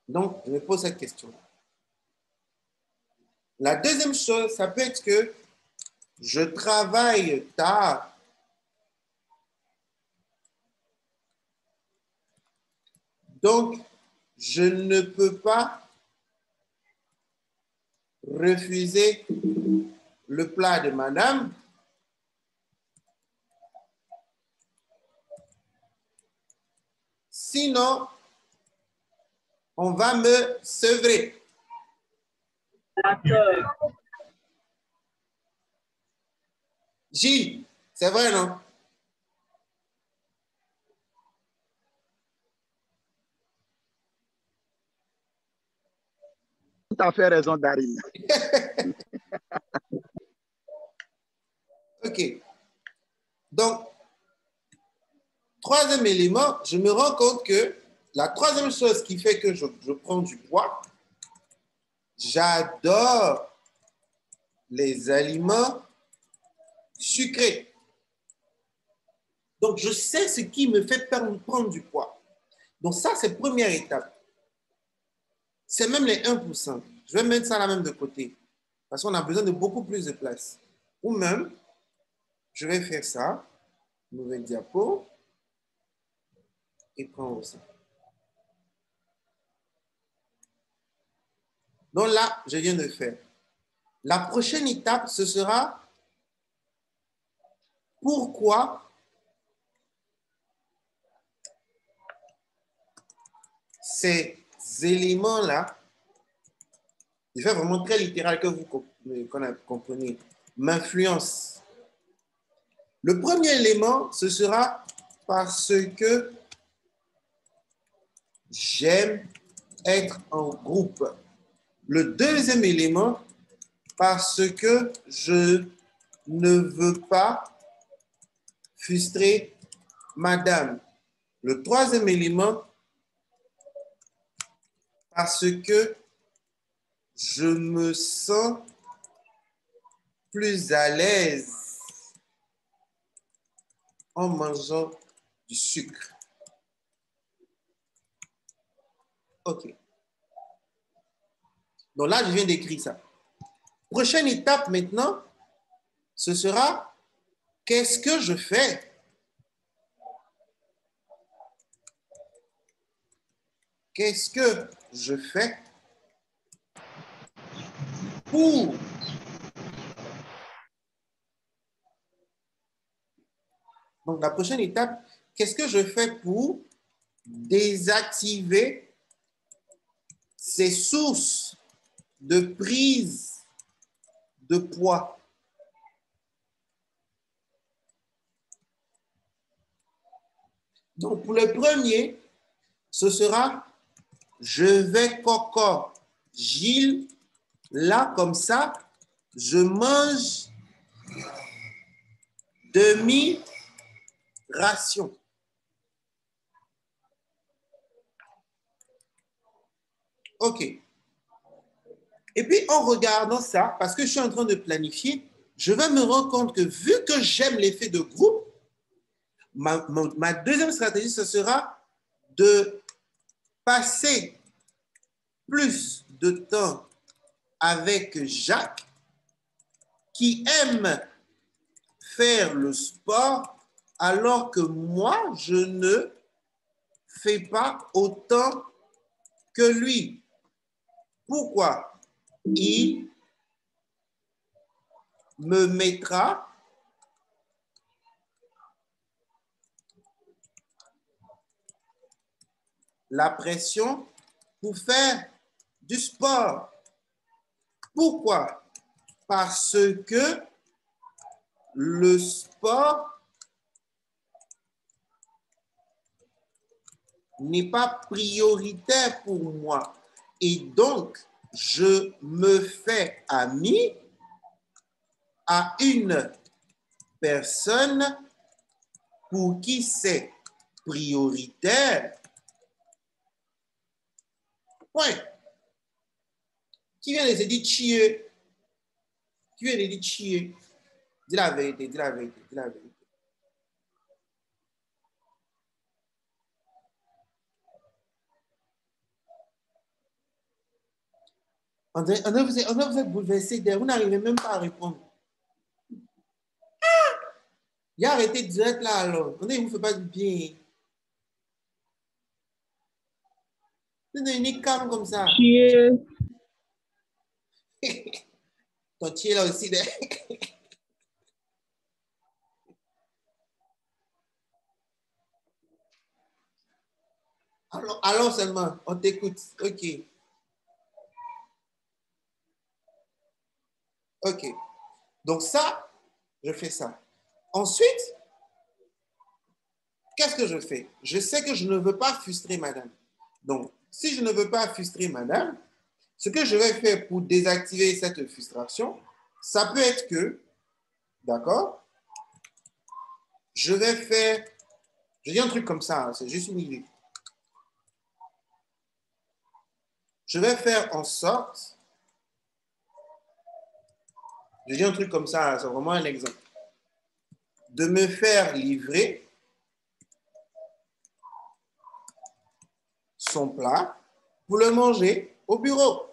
Donc, je me pose cette question. La deuxième chose, ça peut être que je travaille tard. Donc, je ne peux pas refuser le plat de madame. Sinon, on va me sevrer. D'accord. Gilles, c'est vrai, non? Tout à fait raison, Daryl. OK. Donc, troisième élément, je me rends compte que la troisième chose qui fait que je prends du poids, j'adore les aliments sucrés. Donc, je sais ce qui me fait prendre du poids. Donc ça, c'est la première étape. C'est même les 1%. Je vais mettre ça là même de côté. Parce qu'on a besoin de beaucoup plus de place. Ou même, je vais faire ça. Nouvelle diapo. Et prendre ça. Donc là, je viens de faire. La prochaine étape, ce sera pourquoi ces éléments-là, je fais vraiment très littéral que vous comprenez, m'influencent. Le premier élément, ce sera parce que j'aime être en groupe. Le deuxième élément, parce que je ne veux pas frustrer madame. Le troisième élément, parce que je me sens plus à l'aise en mangeant du sucre. OK. Donc là, je viens d'écrire ça. Prochaine étape maintenant, ce sera qu'est-ce que je fais? Qu'est-ce que je fais pour donc la prochaine étape, qu'est-ce que je fais pour désactiver ces sources de prise de poids? Donc pour le premier, ce sera je vais coco Gilles, là comme ça, je mange demi-ration. OK. Et puis, en regardant ça, parce que je suis en train de planifier, je vais me rendre compte que vu que j'aime l'effet de groupe, ma deuxième stratégie, ce sera de passer plus de temps avec Jacques, qui aime faire le sport, alors que moi, je ne fais pas autant que lui. Pourquoi? Il me mettra la pression pour faire du sport. Pourquoi? Parce que le sport n'est pas prioritaire pour moi. Et donc, je me fais ami à une personne pour qui c'est prioritaire. Point. Qui vient de se dire chier? Qui vient de dire chier? Dis la vérité, dis la vérité, dis la vérité. On a vous êtes bouleversé, vous n'arrivez même pas à répondre. Il a arrêté direct là alors. On ne vous fait pas du bien. Vous êtes calme comme ça. Chier. Ton chier là aussi. Alors seulement, on t'écoute. OK. OK. Donc ça, je fais ça. Ensuite, qu'est-ce que je fais? Je sais que je ne veux pas frustrer madame. Donc, si je ne veux pas frustrer madame, ce que je vais faire pour désactiver cette frustration, ça peut être que, d'accord, je vais faire, je dis un truc comme ça, hein, c'est juste une idée. Je vais faire en sorte, je dis un truc comme ça, c'est vraiment un exemple, de me faire livrer son plat pour le manger au bureau.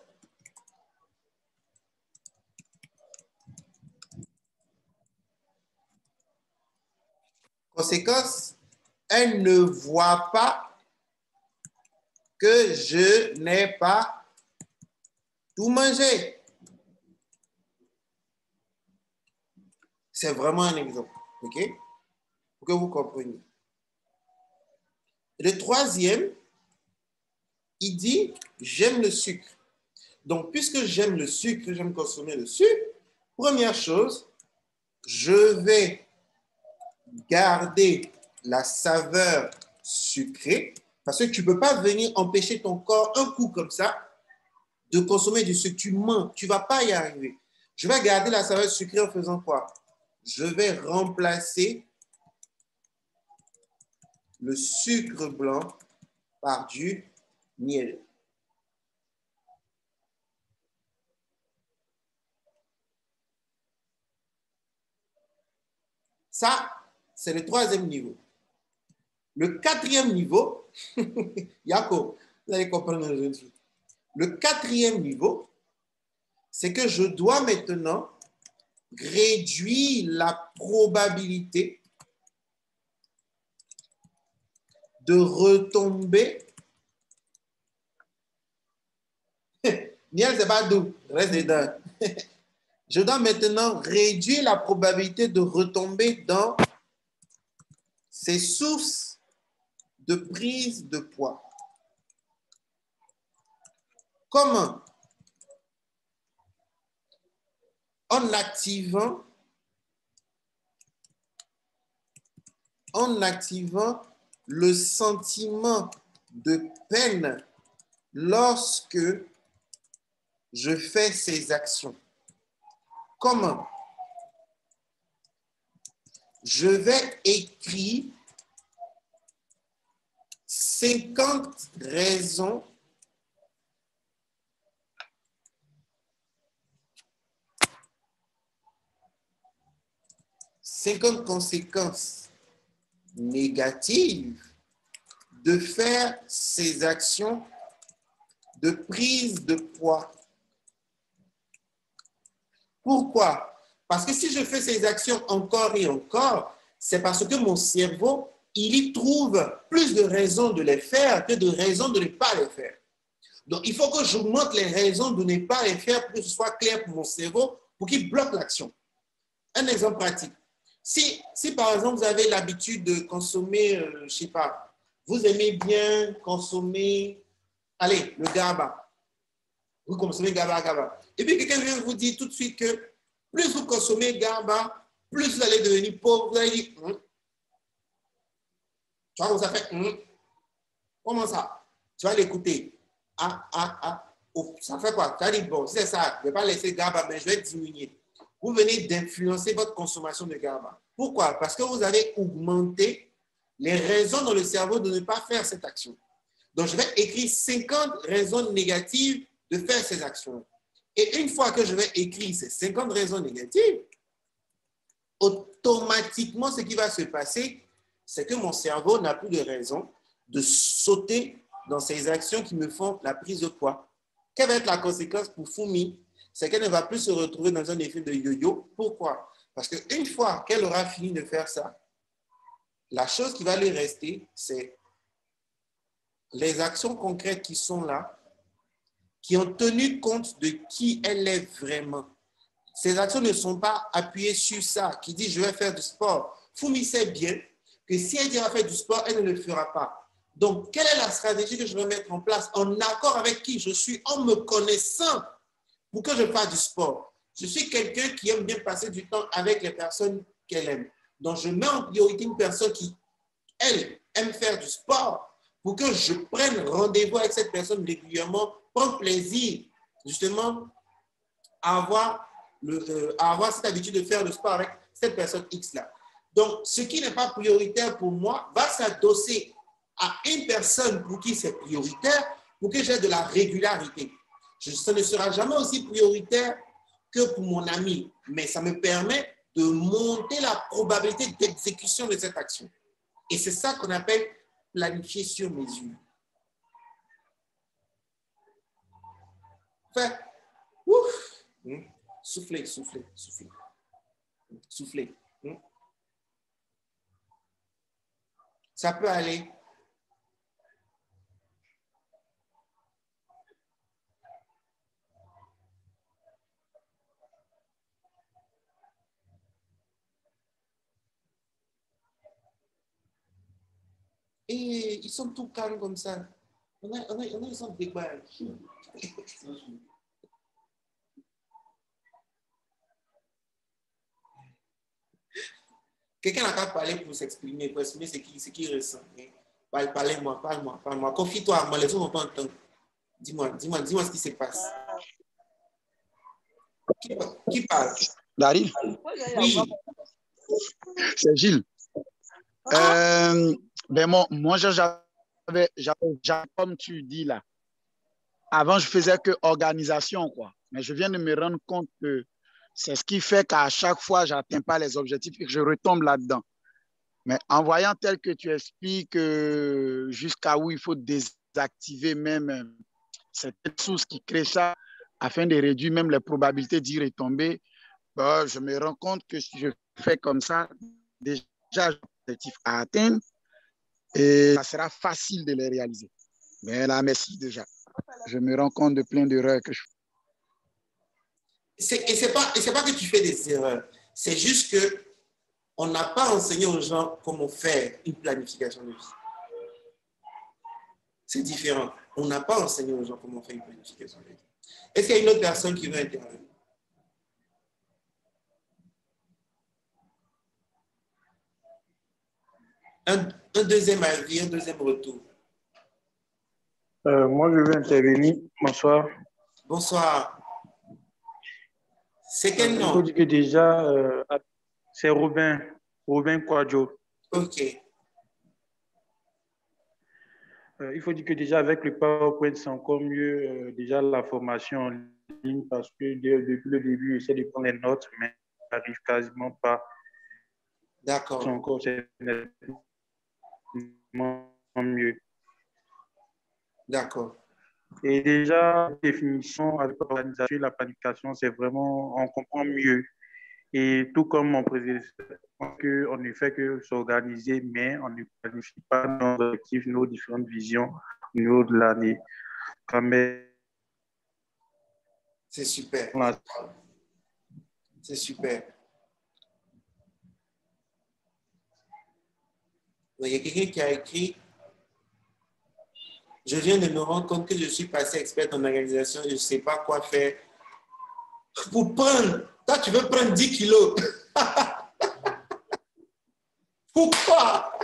Conséquence, elle ne voit pas que je n'ai pas tout mangé. C'est vraiment un exemple, OK? Pour que vous compreniez. Le troisième, il dit, j'aime le sucre. Donc, puisque j'aime le sucre, j'aime consommer le sucre, première chose, je vais garder la saveur sucrée parce que tu ne peux pas venir empêcher ton corps un coup comme ça de consommer du sucre. Tu mens, tu ne vas pas y arriver. Je vais garder la saveur sucrée en faisant quoi? Je vais remplacer le sucre blanc par du miel. Ça, c'est le troisième niveau. Le quatrième niveau, Jacob, vous allez comprendre. Le quatrième niveau, c'est que je dois maintenant réduire la probabilité de retomber. Miel, c'est pas doux, reste dedans. Je dois maintenant réduire la probabilité de retomber dans ces sources de prise de poids. Comment? En activant le sentiment de peine lorsque je fais ces actions. Comment? Je vais écrire 50 raisons conséquences négatives de faire ces actions de prise de poids. Pourquoi? Parce que si je fais ces actions encore et encore, c'est parce que mon cerveau, il y trouve plus de raisons de les faire que de raisons de ne pas les faire. Donc, il faut que j'augmente les raisons de ne pas les faire pour que ce soit clair pour mon cerveau, pour qu'il bloque l'action. Un exemple pratique. Si par exemple, vous avez l'habitude de consommer, je ne sais pas, vous aimez bien consommer, allez, le GABA. Vous consommez GABA. Et puis, quelqu'un vient vous dire tout de suite que plus vous consommez GABA, plus vous allez devenir pauvre. Vous allez dire, tu vois, ça fait, comment ça? Tu vas l'écouter. Oh, ça fait quoi? Tu vas dire, bon, c'est ça, je ne vais pas laisser GABA, mais je vais diminuer. Vous venez d'influencer votre consommation de GABA. Pourquoi? Parce que vous avez augmenté les raisons dans le cerveau de ne pas faire cette action. Donc, je vais écrire 50 raisons négatives de faire ces actions. Et une fois que je vais écrire ces 50 raisons négatives, automatiquement, ce qui va se passer, c'est que mon cerveau n'a plus de raison de sauter dans ces actions qui me font la prise de poids. Quelle va être la conséquence pour Fumi? C'est qu'elle ne va plus se retrouver dans un effet de yo-yo. Pourquoi? Parce qu'une fois qu'elle aura fini de faire ça, la chose qui va lui rester, c'est les actions concrètes qui sont là, qui ont tenu compte de qui elle est vraiment. Ces actions ne sont pas appuyées sur ça, qui dit je vais faire du sport. Fumi sait bien que si elle dit faire du sport, elle ne le fera pas. Donc, quelle est la stratégie que je vais mettre en place en accord avec qui je suis, en me connaissant pour que je fasse du sport? Je suis quelqu'un qui aime bien passer du temps avec les personnes qu'elle aime. Donc, je mets en priorité une personne qui, elle, aime faire du sport pour que je prenne rendez-vous avec cette personne régulièrement, prendre plaisir, justement, à avoir cette habitude de faire le sport avec cette personne X-là. Donc, ce qui n'est pas prioritaire pour moi va s'adosser à une personne pour qui c'est prioritaire, pour que j'ai de la régularité. Ça ne sera jamais aussi prioritaire que pour mon ami, mais ça me permet de monter la probabilité d'exécution de cette action. Et c'est ça qu'on appelle planifier sur mesure. Fais. Ouf. Soufflez, soufflez, soufflez. Soufflez. Ça peut aller. Et ils sont tout calmes comme ça. Ils sont débarqués. Quelqu'un n'a qu'à parler pour s'exprimer, pour exprimer ce qu'il ressent. Parlez-moi, parle-moi. Confie-toi à moi, les autres n'ont pas entendre. Dis-moi ce qui se passe. Qui parle? Daryl? Oui. C'est Gilles. Moi, j'avais, comme tu dis là, avant, je faisais que organisation, quoi. Mais je viens de me rendre compte que c'est ce qui fait qu'à chaque fois, je n'atteins pas les objectifs et que je retombe là-dedans. Mais en voyant tel que tu expliques jusqu'à où il faut désactiver même cette source qui crée ça afin de réduire même les probabilités d'y retomber, je me rends compte que si je fais comme ça, déjà, j'ai l'objectif à atteindre et ça sera facile de les réaliser. Mais là, merci déjà. Je me rends compte de plein d'erreurs que je fais. Et c'est pas que tu fais des erreurs. C'est juste que on n'a pas enseigné aux gens comment faire une planification de vie. C'est différent. On n'a pas enseigné aux gens comment faire une planification de vie. Est-ce qu'il y a une autre personne qui veut intervenir? Un deuxième avis, un deuxième retour. Moi, je veux intervenir. Bonsoir. Bonsoir. C'est quel nom? Il faut dire que déjà, c'est Robin Quadjo. OK. Il faut dire que déjà, avec le PowerPoint, c'est encore mieux déjà la formation en ligne parce que depuis le début, j'essaie de prendre les notes, mais ça n'arrive quasiment pas. D'accord. C'est encore mieux. D'accord. Et déjà, la définition avec l'organisation et la planification, c'est vraiment, on comprend mieux. Et tout comme mon prédécesseur, on ne fait que s'organiser, mais on ne planifie pas nos objectifs, nos différentes visions au niveau de l'année. C'est super. C'est super. Il y a quelqu'un qui a écrit: je viens de me rendre compte que je suis passé expert en organisation et je ne sais pas quoi faire pour prendre. Toi, tu veux prendre 10 kilos. Pourquoi?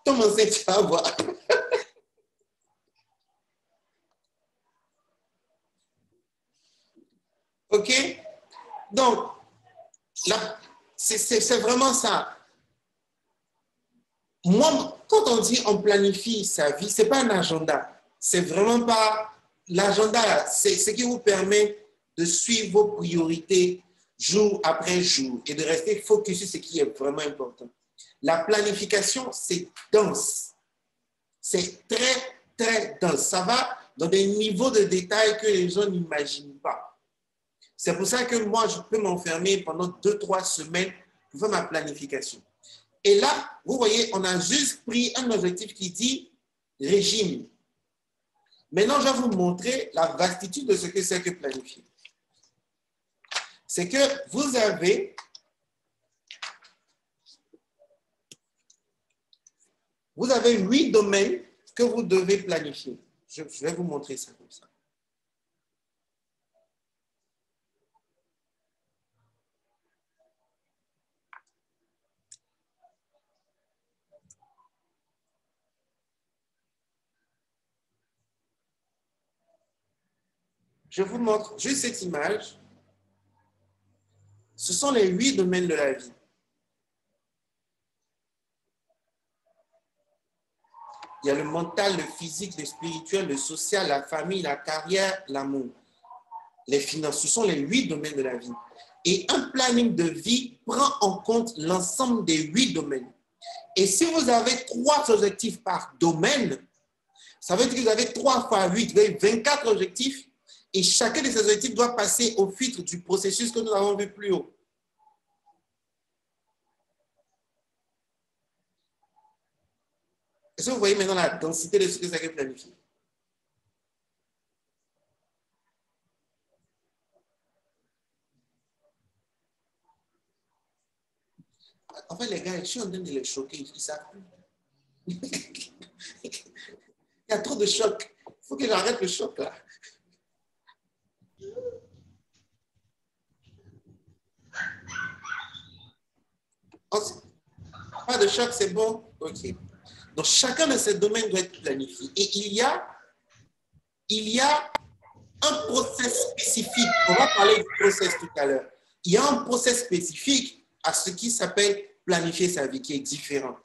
Comment c'est que tu vas voir? OK? Donc, c'est vraiment ça. Moi, quand on dit on planifie sa vie, ce n'est pas un agenda. C'est vraiment pas l'agenda. C'est ce qui vous permet de suivre vos priorités jour après jour et de rester focus sur ce qui est vraiment important. La planification, c'est dense. C'est très, très dense. Ça va dans des niveaux de détails que les gens n'imaginent pas. C'est pour ça que moi, je peux m'enfermer pendant 2-3 semaines pour faire ma planification. Et là, vous voyez, on a juste pris un objectif qui dit régime. Maintenant, je vais vous montrer la vastitude de ce que c'est que planifier. C'est que vous avez Vous avez 8 domaines que vous devez planifier. Je vais vous montrer ça comme ça. Je vous montre juste cette image. Ce sont les 8 domaines de la vie. Il y a le mental, le physique, le spirituel, le social, la famille, la carrière, l'amour, les finances. Ce sont les 8 domaines de la vie. Et un planning de vie prend en compte l'ensemble des 8 domaines. Et si vous avez 3 objectifs par domaine, ça veut dire que vous avez 3 fois 8, vous avez 24 objectifs. Et chacun de ces objectifs doit passer au filtre du processus que nous avons vu plus haut. Est-ce que vous voyez maintenant la densité de ce que c'est que planifier? En fait, les gars, je suis en train de les choquer, ils ne savent plus. Il y a trop de choc. Il faut que j'arrête le choc là. Pas de choc, c'est bon? OK. Donc, chacun de ces domaines doit être planifié. Et il y a un process spécifique. On va parler du process tout à l'heure. Il y a un process spécifique à ce qui s'appelle planifier sa vie, qui est différent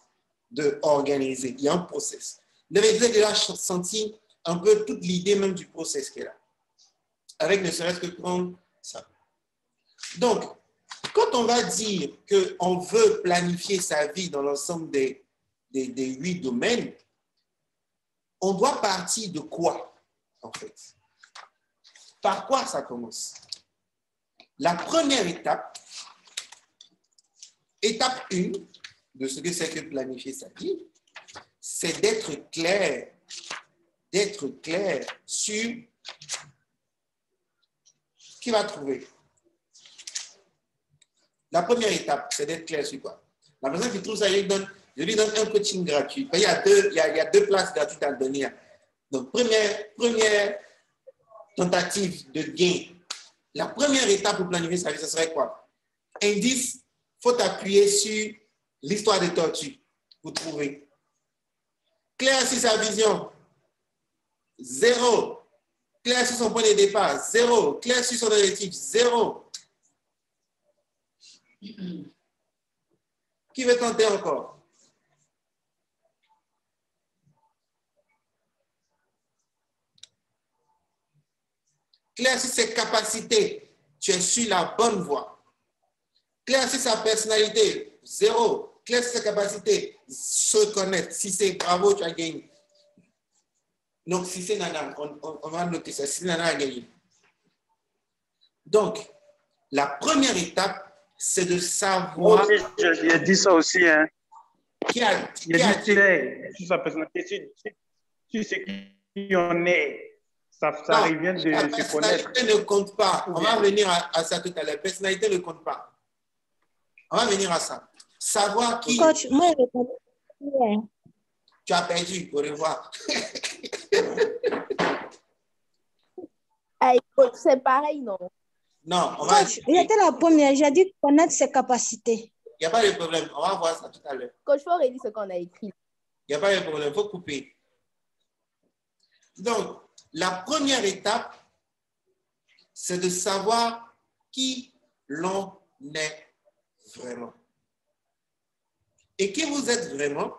de organiser. Il y a un process. Vous avez déjà senti un peu toute l'idée même du process qui est là. Avec ne serait-ce que prendre ça. Donc, quand on va dire qu'on veut planifier sa vie dans l'ensemble des 8 domaines, on doit partir de quoi, en fait? Par quoi ça commence? La première étape, étape 1 de ce que c'est que planifier sa vie, c'est d'être clair sur ce qu'il va trouver. La première étape, c'est d'être clair sur quoi? La personne qui trouve ça, je lui donne un coaching gratuit. Il y a 2 places gratuites à donner. Donc, première tentative de gain. La première étape pour planifier sa vie, ce serait quoi? Indice, il faut t'appuyer sur l'histoire des tortues. Vous trouvez. Clair sur sa vision. 0. Clair sur son point de départ. 0. Clair sur son objectif. 0. Qui veut tenter encore? Clair sur ses capacités, tu es sur la bonne voie. Clair sur sa personnalité, 0. Clair sur sa capacité, se connaître. Si c'est bravo, tu as gagné. Donc, si c'est Nana, on va noter ça. Si Nana a gagné. Donc, la première étape, c'est de savoir. Oui, j'ai dit ça aussi. Hein. Qui a dit sur sa personnalité, sur ce qui en est. Ça revient de se connaître. La personnalité ne compte pas. On va venir à ça tout à l'heure. La personnalité ne compte pas. On va venir à ça. Savoir qui. Coach, moi, je... Tu as perdu. Au revoir. Hey, coach, c'est pareil, non? Non, on va. J'étais la première. J'ai dit connaître ses capacités. Il n'y a pas de problème. On va voir ça tout à l'heure. Coach, il faut relire ce qu'on a écrit. Il n'y a pas de problème. Il faut couper. Donc, la première étape, c'est de savoir qui l'on est vraiment. Et qui vous êtes vraiment,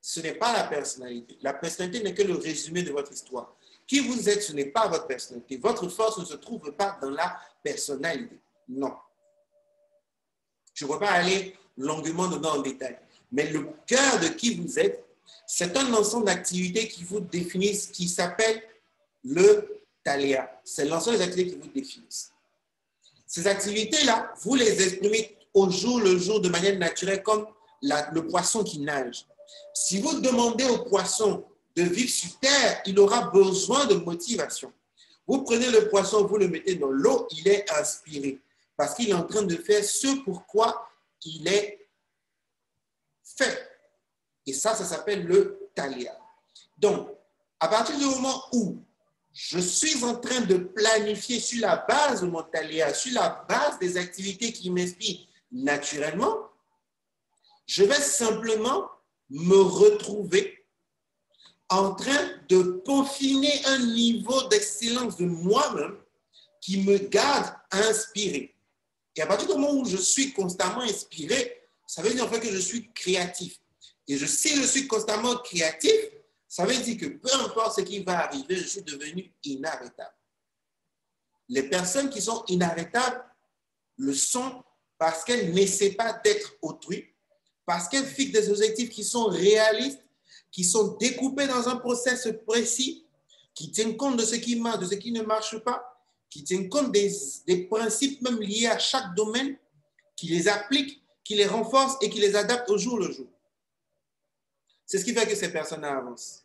ce n'est pas la personnalité. La personnalité n'est que le résumé de votre histoire. Qui vous êtes, ce n'est pas votre personnalité. Votre force ne se trouve pas dans la personnalité. Non. Je ne peux pas aller longuement dedans en détail. Mais le cœur de qui vous êtes, c'est un ensemble d'activités qui vous définissent, qui s'appelle le Thalia. C'est l'ensemble des activités qui vous définissent. Ces activités-là, vous les exprimez au jour le jour de manière naturelle comme le poisson qui nage. Si vous demandez au poisson de vivre sur terre, il aura besoin de motivation. Vous prenez le poisson, vous le mettez dans l'eau, il est inspiré parce qu'il est en train de faire ce pourquoi il est fait. Et ça s'appelle le Thalia. Donc, à partir du moment où je suis en train de planifier sur la base de mon Thalia, sur la base des activités qui m'inspirent naturellement, je vais simplement me retrouver en train de peaufiner un niveau d'excellence de moi-même qui me garde inspiré. Et à partir du moment où je suis constamment inspiré, ça veut dire en fait que je suis créatif. Et si je suis constamment créatif, ça veut dire que peu importe ce qui va arriver, je suis devenu inarrêtable. Les personnes qui sont inarrêtables le sont parce qu'elles n'essaient pas d'être autrui, parce qu'elles fixent des objectifs qui sont réalistes, qui sont découpés dans un processus précis, qui tiennent compte de ce qui marche, de ce qui ne marche pas, qui tiennent compte des principes même liés à chaque domaine, qui les appliquent, qui les renforcent et qui les adaptent au jour le jour. C'est ce qui fait que ces personnes avancent.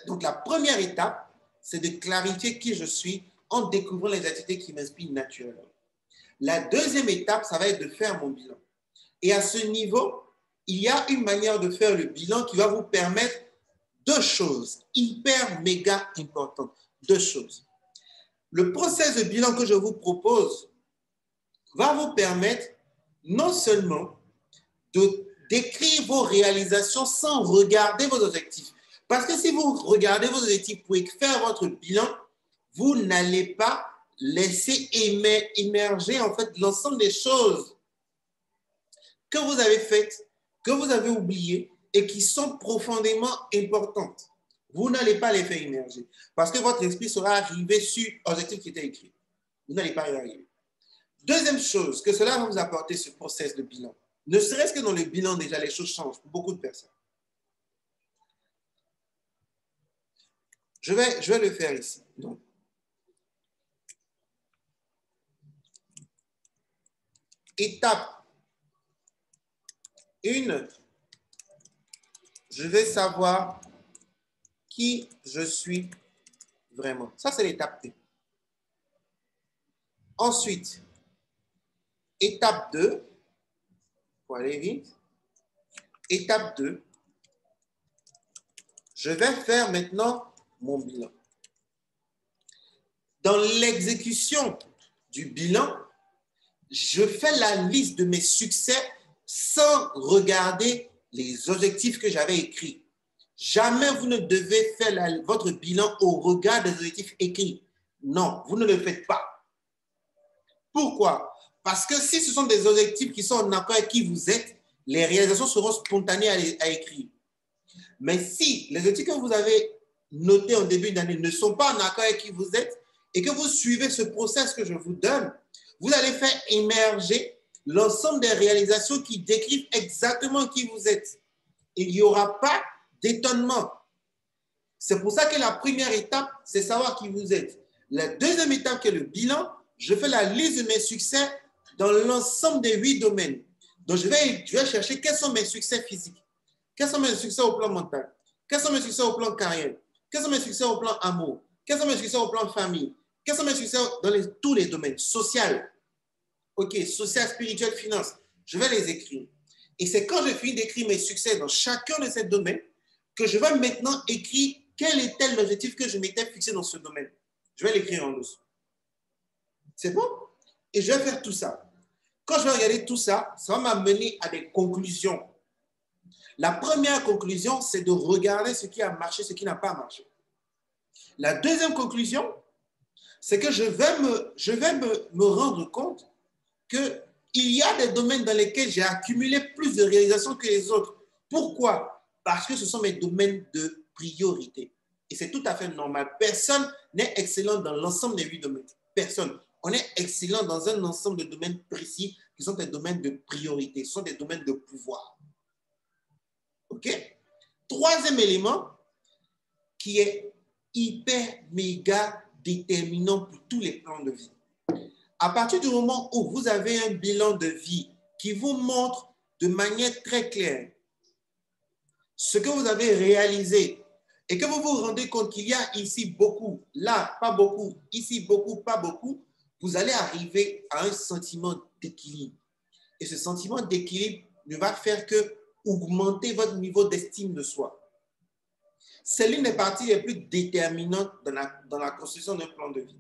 Donc, la première étape, c'est de clarifier qui je suis en découvrant les activités qui m'inspirent naturellement. La deuxième étape, ça va être de faire mon bilan. Et à ce niveau, il y a une manière de faire le bilan qui va vous permettre deux choses hyper méga importantes. Deux choses. Le processus de bilan que je vous propose va vous permettre non seulement de décrire vos réalisations sans regarder vos objectifs. Parce que si vous regardez vos objectifs pour faire votre bilan, vous n'allez pas laisser émerger en fait l'ensemble des choses que vous avez faites, que vous avez oubliées et qui sont profondément importantes. Vous n'allez pas les faire émerger parce que votre esprit sera arrivé sur l'objectif qui était écrit. Vous n'allez pas y arriver. Deuxième chose que cela va vous apporter, ce processus de bilan. Ne serait-ce que dans le bilan, déjà, les choses changent pour beaucoup de personnes. Je vais le faire ici. Donc, étape 1, je vais savoir qui je suis vraiment. Ça, c'est l'étape 1. Ensuite, étape 2, pour aller vite. Étape 2, je vais faire maintenant mon bilan. Dans l'exécution du bilan, je fais la liste de mes succès sans regarder les objectifs que j'avais écrits. Jamais vous ne devez faire votre bilan au regard des objectifs écrits. Non, vous ne le faites pas. Pourquoi? Parce que si ce sont des objectifs qui sont en accord avec qui vous êtes, les réalisations seront spontanées à écrire. Mais si les objectifs que vous avez notés en début d'année ne sont pas en accord avec qui vous êtes et que vous suivez ce processus que je vous donne, vous allez faire émerger l'ensemble des réalisations qui décrivent exactement qui vous êtes. Il n'y aura pas d'étonnement. C'est pour ça que la première étape, c'est savoir qui vous êtes. La deuxième étape, qui est le bilan, je fais la liste de mes succès dans l'ensemble des 8 domaines. Donc, je vais chercher quels sont mes succès physiques, quels sont mes succès au plan mental, quels sont mes succès au plan carrière, quels sont mes succès au plan amour, quels sont mes succès au plan famille, quels sont mes succès dans tous les domaines, social, ok, social, spirituel, finance. Je vais les écrire. Et c'est quand je finis d'écrire mes succès dans chacun de ces domaines que je vais maintenant écrire quel était l'objectif que je m'étais fixé dans ce domaine. Je vais l'écrire en dessous. C'est bon? Et je vais faire tout ça. Quand je vais regarder tout ça, ça va m'amener à des conclusions. La première conclusion, c'est de regarder ce qui a marché, ce qui n'a pas marché. La deuxième conclusion, c'est que je vais me rendre compte qu'il y a des domaines dans lesquels j'ai accumulé plus de réalisations que les autres. Pourquoi? Parce que ce sont mes domaines de priorité. Et c'est tout à fait normal. Personne n'est excellent dans l'ensemble des 8 domaines. Personne. On est excellent dans un ensemble de domaines précis qui sont des domaines de priorité, ce sont des domaines de pouvoir. OK? Troisième élément qui est hyper, méga déterminant pour tous les plans de vie. À partir du moment où vous avez un bilan de vie qui vous montre de manière très claire ce que vous avez réalisé et que vous vous rendez compte qu'il y a ici beaucoup, là, pas beaucoup, ici beaucoup, pas beaucoup, vous allez arriver à un sentiment d'équilibre. Et ce sentiment d'équilibre ne va faire que augmenter votre niveau d'estime de soi. C'est l'une des parties les plus déterminantes dans la construction d'un plan de vie.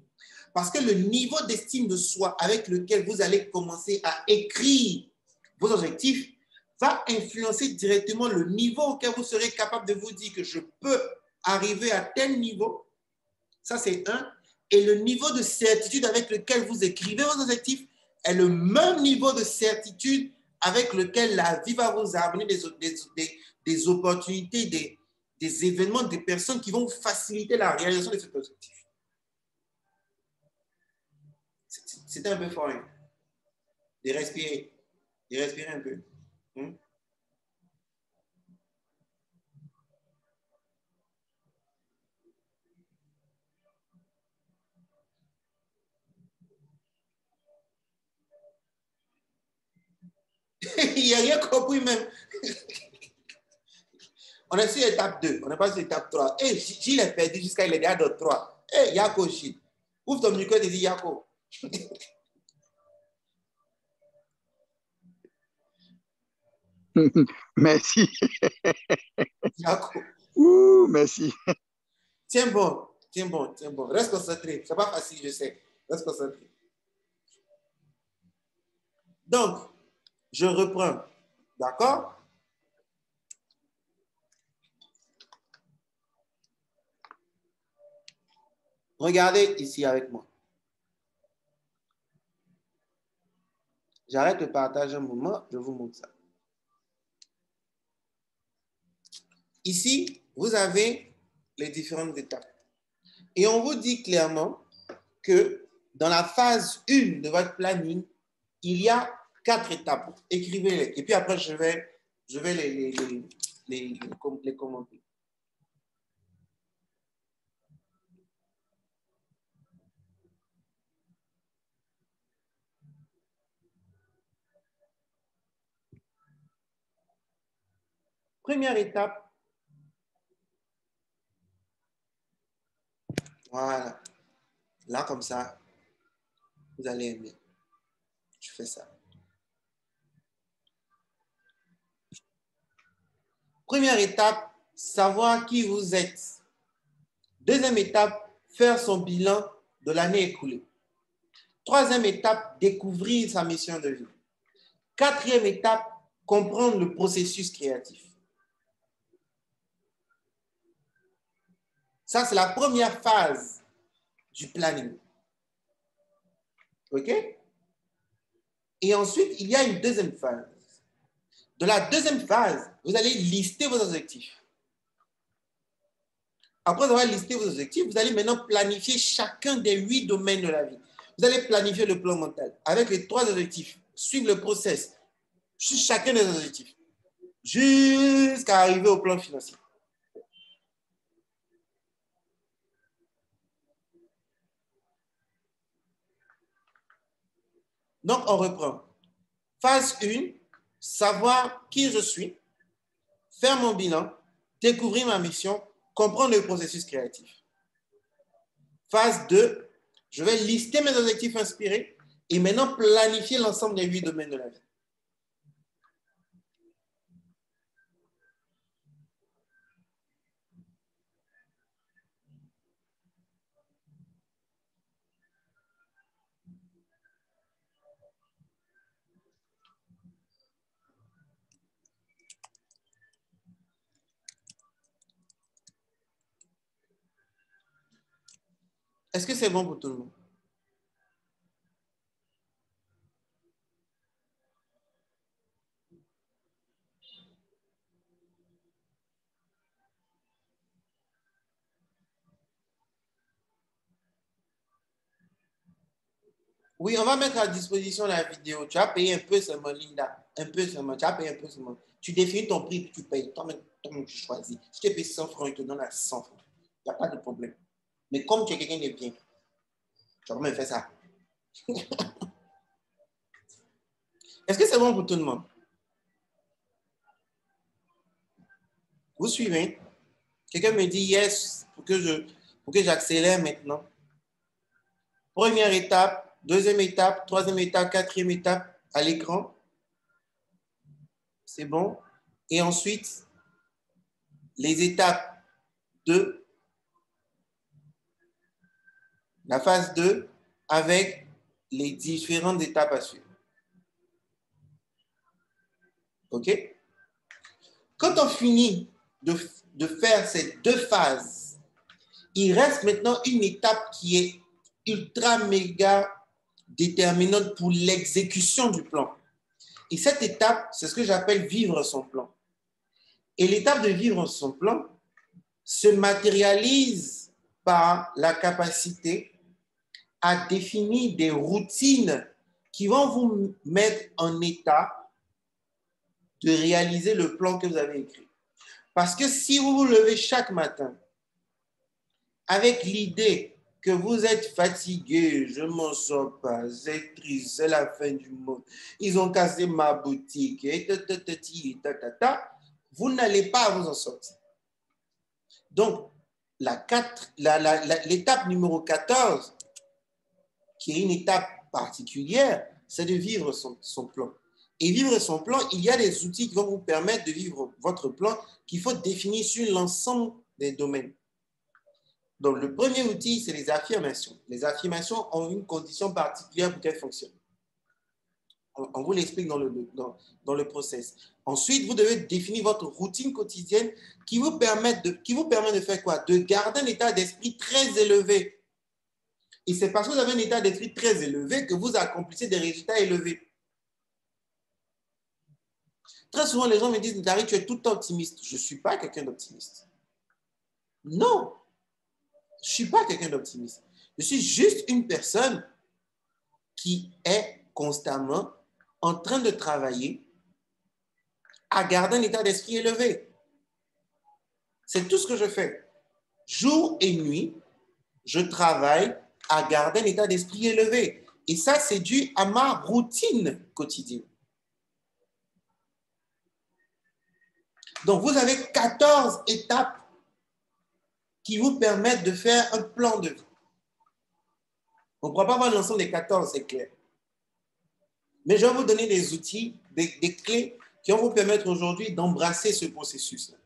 Parce que le niveau d'estime de soi avec lequel vous allez commencer à écrire vos objectifs va influencer directement le niveau auquel vous serez capable de vous dire que je peux arriver à tel niveau. Ça, c'est un. Et le niveau de certitude avec lequel vous écrivez vos objectifs est le même niveau de certitude avec lequel la vie va vous amener des opportunités, des événements, des personnes qui vont faciliter la réalisation de cet objectif. C'est un peu fort. Hein? De respirer un peu. Il n'y a rien compris même. On est sur l'étape 2, on n'est pas sur l'étape 3. Et Gilles est perdu jusqu'à il est déjà dans 3. Eh, Yako, Gilles. Ouvre ton micro et dis Yako. Merci. Yako. Merci. Tiens bon. Reste concentré. C'est pas facile, je sais. Reste concentré. Donc, je reprends. D'accord? Regardez ici avec moi. J'arrête le partage un moment, je vous montre ça. Ici, vous avez les différentes étapes. Et on vous dit clairement que dans la phase 1 de votre planning, il y a 4 étapes. Écrivez-les. Et puis après, je vais les commenter. Première étape. Voilà. Là, comme ça, vous allez aimer. Je fais ça. Première étape, savoir qui vous êtes. Deuxième étape, faire son bilan de l'année écoulée. Troisième étape, découvrir sa mission de vie. Quatrième étape, comprendre le processus créatif. Ça, c'est la première phase du planning. OK? Et ensuite, il y a une deuxième phase. Dans la deuxième phase, vous allez lister vos objectifs. Après avoir listé vos objectifs, vous allez maintenant planifier chacun des 8 domaines de la vie. Vous allez planifier le plan mental avec les 3 objectifs, suivre le process sur chacun des objectifs, jusqu'à arriver au plan financier. Donc, on reprend. Phase 1, savoir qui je suis, faire mon bilan, découvrir ma mission, comprendre le processus créatif. Phase 2, je vais lister mes objectifs inspirés et maintenant planifier l'ensemble des 8 domaines de la vie. Est-ce que c'est bon pour tout le monde? Oui, on va mettre à disposition la vidéo. Tu as payé un peu seulement, Linda. Un peu seulement. Tu as payé un peu seulement. Tu définis ton prix, tu payes. Toi-même, tu choisis. Si tu payes 100 francs, il te donne à 100 francs. Il n'y a pas de problème. Mais comme tu es quelqu'un de bien, tu vas même faire ça. Est-ce que c'est bon pour tout le monde? Vous suivez? Quelqu'un me dit yes pour que j'accélère maintenant. Première étape, deuxième étape, troisième étape, quatrième étape à l'écran. C'est bon. Et ensuite, les étapes 2. La phase 2 avec les différentes étapes à suivre. OK? Quand on finit de faire ces 2 phases, il reste maintenant une étape qui est ultra méga déterminante pour l'exécution du plan. Et cette étape, c'est ce que j'appelle vivre son plan. Et l'étape de vivre son plan se matérialise par la capacité à définir des routines qui vont vous mettre en état de réaliser le plan que vous avez écrit. Parce que si vous vous levez chaque matin avec l'idée que vous êtes fatigué, je ne m'en sors pas, c'est triste, c'est la fin du monde, ils ont cassé ma boutique, et vous n'allez pas vous en sortir. Donc, l'étape numéro 14, qui est une étape particulière, c'est de vivre son plan. Et vivre son plan, il y a des outils qui vont vous permettre de vivre votre plan qu'il faut définir sur l'ensemble des domaines. Donc, le premier outil, c'est les affirmations. Les affirmations ont une condition particulière pour qu'elles fonctionnent. On vous l'explique dans le process. Ensuite, vous devez définir votre routine quotidienne qui vous permet de faire quoi? De garder un état d'esprit très élevé. Et c'est parce que vous avez un état d'esprit très élevé que vous accomplissez des résultats élevés. Très souvent, les gens me disent, Dari, tu es tout optimiste. Je ne suis pas quelqu'un d'optimiste. Non, je ne suis pas quelqu'un d'optimiste. Je suis juste une personne qui est constamment en train de travailler à garder un état d'esprit élevé. C'est tout ce que je fais. Jour et nuit, je travaille à garder un état d'esprit élevé. Et ça, c'est dû à ma routine quotidienne. Donc, vous avez 14 étapes qui vous permettent de faire un plan de vie. On ne pourra pas voir l'ensemble des 14, c'est clair. Mais je vais vous donner des outils, des clés qui vont vous permettre aujourd'hui d'embrasser ce processus-là.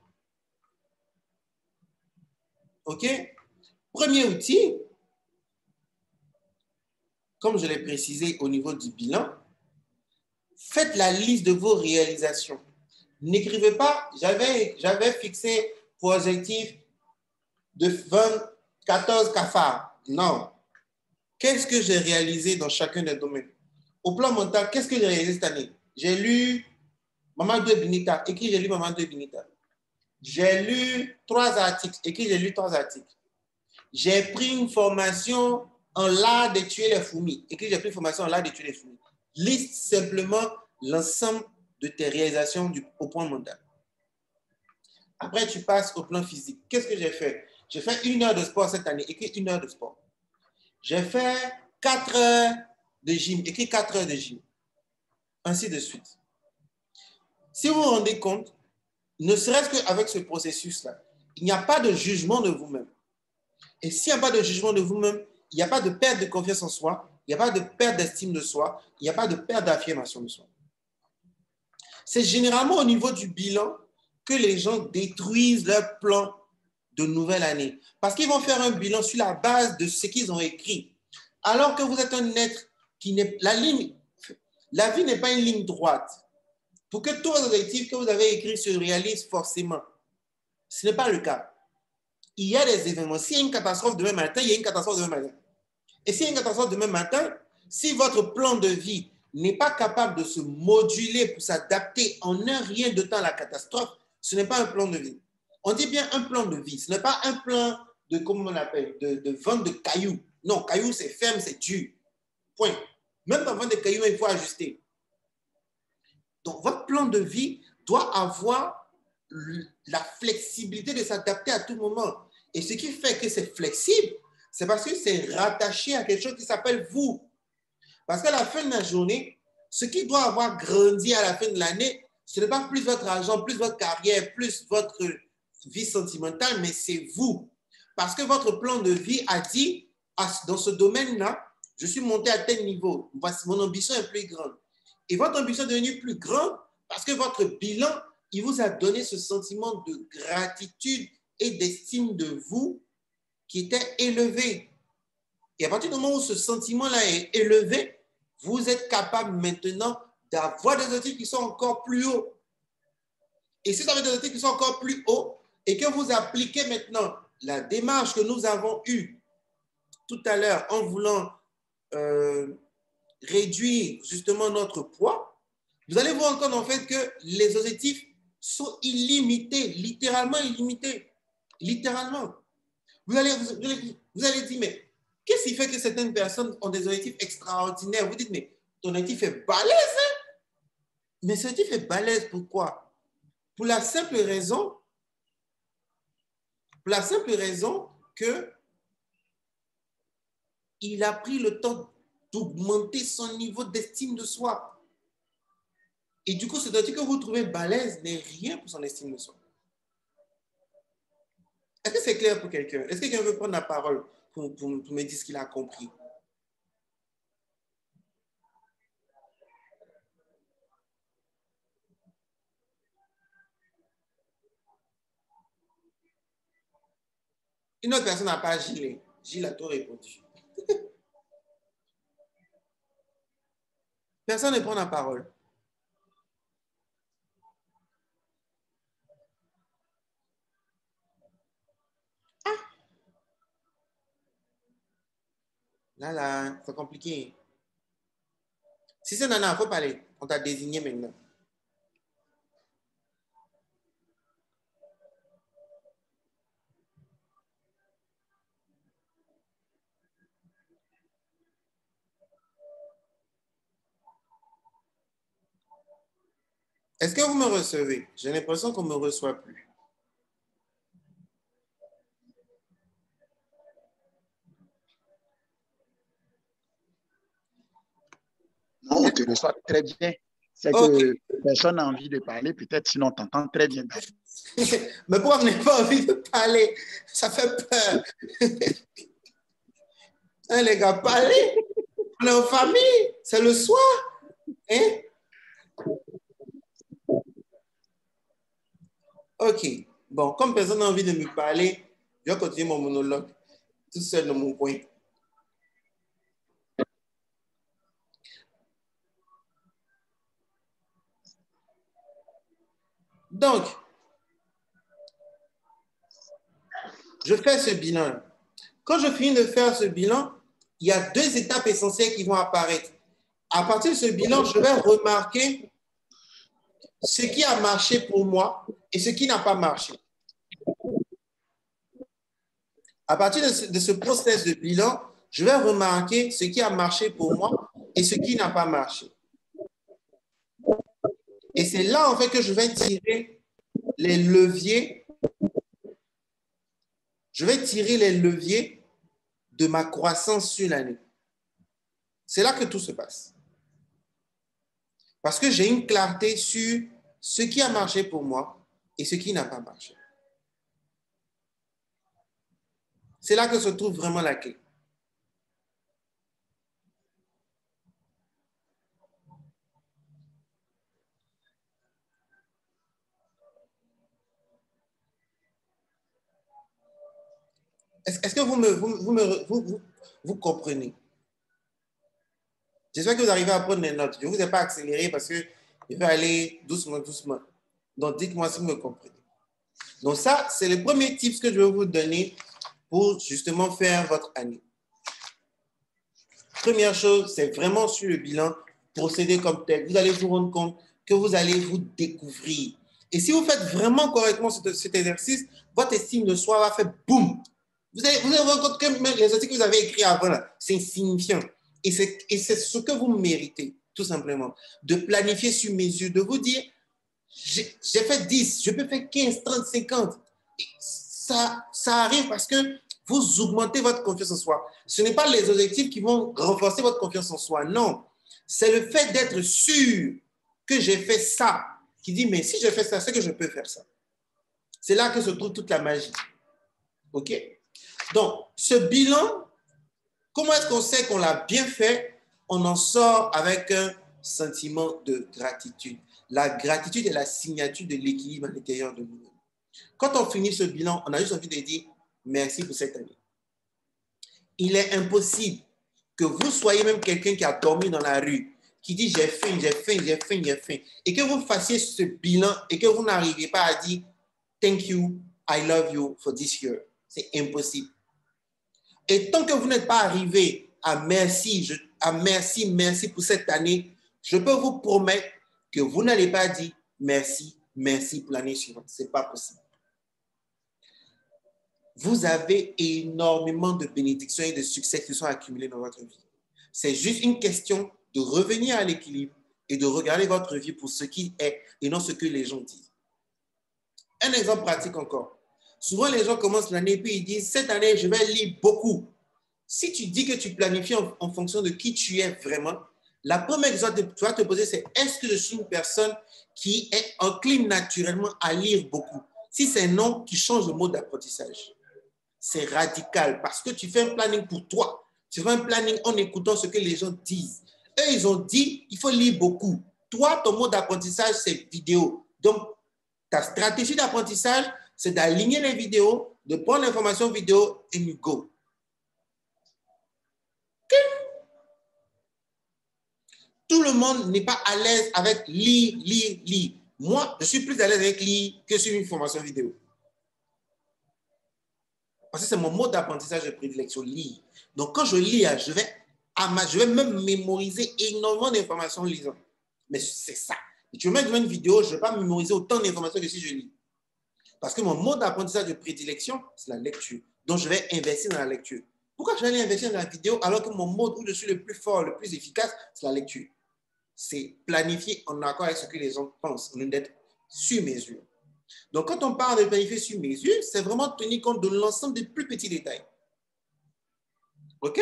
OK? Premier outil, comme je l'ai précisé au niveau du bilan, faites la liste de vos réalisations. N'écrivez pas, j'avais fixé pour objectif de 14 cafards. Non. Qu'est-ce que j'ai réalisé dans chacun des domaines? Au plan mental, qu'est-ce que j'ai réalisé cette année? J'ai lu Mamadou Ebinita, écrit j'ai lu Mamadou Ebinita. J'ai lu 3 articles, écrit j'ai lu 3 articles. J'ai pris une formation en l'art de tuer les fourmis, écrit j'ai pris une formation en l'art de tuer les fourmis. Liste simplement l'ensemble de tes réalisations au point mental. Après, tu passes au plan physique. Qu'est-ce que j'ai fait? J'ai fait 1 heure de sport cette année, écrit 1 heure de sport. J'ai fait 4 heures de gym, écrit 4 heures de gym. Ainsi de suite. Si vous vous rendez compte, ne serait-ce qu'avec ce processus-là, il n'y a pas de jugement de vous-même. Et s'il n'y a pas de jugement de vous-même, il n'y a pas de perte de confiance en soi, il n'y a pas de perte d'estime de soi, il n'y a pas de perte d'affirmation de soi. C'est généralement au niveau du bilan que les gens détruisent leur plan de nouvelle année. Parce qu'ils vont faire un bilan sur la base de ce qu'ils ont écrit. Alors que vous êtes un être qui n'est... La vie n'est pas une ligne droite. Pour que tous les objectifs que vous avez écrits se réalisent forcément. Ce n'est pas le cas. Il y a des événements. S'il y a une catastrophe demain matin, il y a une catastrophe demain matin. Et s'il y a une catastrophe demain matin, si votre plan de vie n'est pas capable de se moduler pour s'adapter en un rien de temps à la catastrophe, ce n'est pas un plan de vie. On dit bien un plan de vie. Ce n'est pas un plan de, comment on appelle, de vente de cailloux. Non, cailloux, c'est ferme, c'est dur. Point. Même pour vendre des cailloux, il faut ajuster. Donc, votre plan de vie doit avoir la flexibilité de s'adapter à tout moment. Et ce qui fait que c'est flexible, c'est parce que c'est rattaché à quelque chose qui s'appelle vous. Parce qu'à la fin de la journée, ce qui doit avoir grandi à la fin de l'année, ce n'est pas plus votre argent, plus votre carrière, plus votre vie sentimentale, mais c'est vous. Parce que votre plan de vie a dit, dans ce domaine-là, je suis monté à tel niveau. Voici, mon ambition est plus grande. Et votre ambition est devenue plus grande parce que votre bilan, il vous a donné ce sentiment de gratitude et d'estime de vous qui était élevé. Et à partir du moment où ce sentiment-là est élevé, vous êtes capable maintenant d'avoir des objectifs qui sont encore plus hauts. Et si vous avez des objectifs qui sont encore plus hauts et que vous appliquez maintenant la démarche que nous avons eue tout à l'heure en voulant réduire justement notre poids, vous allez voir encore en fait que les objectifs sont illimités, littéralement illimités. Littéralement. Vous allez dire, mais qu'est-ce qui fait que certaines personnes ont des objectifs extraordinaires? Vous dites, mais ton objectif est balèze, hein? Mais cet objectif est balèze, pourquoi? Pour la simple raison que il a pris le temps d'augmenter son niveau d'estime de soi. Et du coup, c'est-à-dire que vous trouvez balèze n'est rien pour son estime de soi. Est-ce que c'est clair pour quelqu'un? Est-ce que quelqu'un veut prendre la parole pour me dire ce qu'il a compris? Une autre personne n'a pas Gilles. Gilles a tout répondu. Personne ne prend la parole. Ah. Là, c'est compliqué. Si c'est Nana, il faut parler. On t'a désigné maintenant. Est-ce que vous me recevez? J'ai l'impression qu'on ne me reçoit plus. Non, on te reçoit très bien. C'est que personne n'a envie de parler, peut-être, sinon on t'entend très bien. Mais pourquoi vous n'avez pas envie de parler? Ça fait peur. Hein, les gars, parlez. On est en famille. C'est le soir. Hein? OK. Bon, comme personne n'a envie de me parler, je vais continuer mon monologue tout seul dans mon coin. Donc, je fais ce bilan. Quand je finis de faire ce bilan, il y a 2 étapes essentielles qui vont apparaître. À partir de ce bilan, je vais remarquer ce qui a marché pour moi et ce qui n'a pas marché. À partir de ce process de bilan, je vais remarquer ce qui a marché pour moi et ce qui n'a pas marché. Et c'est là, en fait, que je vais tirer les leviers. Je vais tirer les leviers de ma croissance sur l'année. C'est là que tout se passe. Parce que j'ai une clarté sur ce qui a marché pour moi et ce qui n'a pas marché. C'est là que se trouve vraiment la clé. Est-ce que vous comprenez? J'espère que vous arrivez à prendre les notes. Je ne vous ai pas accéléré parce que je vais aller doucement, doucement. Donc, dites-moi si vous me comprenez. Donc, ça, c'est le premier tips que je vais vous donner pour justement faire votre année. Première chose, c'est vraiment sur le bilan, procéder comme tel. Vous allez vous rendre compte que vous allez vous découvrir. Et si vous faites vraiment correctement cet exercice, votre estime de soi va faire boum. Vous allez vous rendre compte que même les articles que vous avez écrits avant, c'est insignifiant. Et c'est ce que vous méritez, tout simplement. De planifier sur mesure, de vous dire, j'ai fait 10, je peux faire 15, 30, 50. Et ça arrive parce que vous augmentez votre confiance en soi. Ce n'est pas les objectifs qui vont renforcer votre confiance en soi, non. C'est le fait d'être sûr que j'ai fait ça, qui dit, mais si je fais ça, c'est que je peux faire ça. C'est là que se trouve toute la magie. OK? Donc, ce bilan, comment est-ce qu'on sait qu'on l'a bien fait? On en sort avec un sentiment de gratitude. La gratitude est la signature de l'équilibre à l'intérieur de nous. Quand on finit ce bilan, on a juste envie de dire merci pour cette année. Il est impossible que vous soyez même quelqu'un qui a dormi dans la rue, qui dit j'ai faim, j'ai faim, j'ai faim, j'ai faim, et que vous fassiez ce bilan et que vous n'arriviez pas à dire thank you, I love you for this year. C'est impossible. Et tant que vous n'êtes pas arrivé à merci, merci pour cette année, je peux vous promettre que vous n'allez pas dire merci, merci pour l'année suivante. Ce n'est pas possible. Vous avez énormément de bénédictions et de succès qui sont accumulés dans votre vie. C'est juste une question de revenir à l'équilibre et de regarder votre vie pour ce qui est et non ce que les gens disent. Un exemple pratique encore. Souvent, les gens commencent l'année et puis ils disent, cette année, je vais lire beaucoup. Si tu dis que tu planifies en fonction de qui tu es vraiment, la première question que tu vas te poser, c'est est-ce que je suis une personne qui est encline naturellement à lire beaucoup? Si c'est non, tu changes le mode d'apprentissage. C'est radical parce que tu fais un planning pour toi. Tu fais un planning en écoutant ce que les gens disent. Eux, ils ont dit qu'il faut lire beaucoup. Toi, ton mode d'apprentissage, c'est vidéo. Donc, ta stratégie d'apprentissage, c'est d'aligner les vidéos, de prendre l'information vidéo et you go. Tout le monde n'est pas à l'aise avec lire. Moi, je suis plus à l'aise avec lire que sur une formation vidéo. Parce que c'est mon mode d'apprentissage de prédilection, lire. Donc, quand je lis, je vais même mémoriser énormément d'informations en lisant. Mais c'est ça. Et tu me mets devant une vidéo, je ne vais pas mémoriser autant d'informations que si je lis. Parce que mon mode d'apprentissage de prédilection, c'est la lecture. Donc, je vais investir dans la lecture. Pourquoi je vais aller investir dans la vidéo alors que mon mode où je suis le plus fort, le plus efficace, c'est la lecture? C'est planifier en accord avec ce que les gens pensent, au lieu d'être sur mesure. Donc, quand on parle de planifier sur mesure, c'est vraiment tenir compte de l'ensemble des plus petits détails. OK?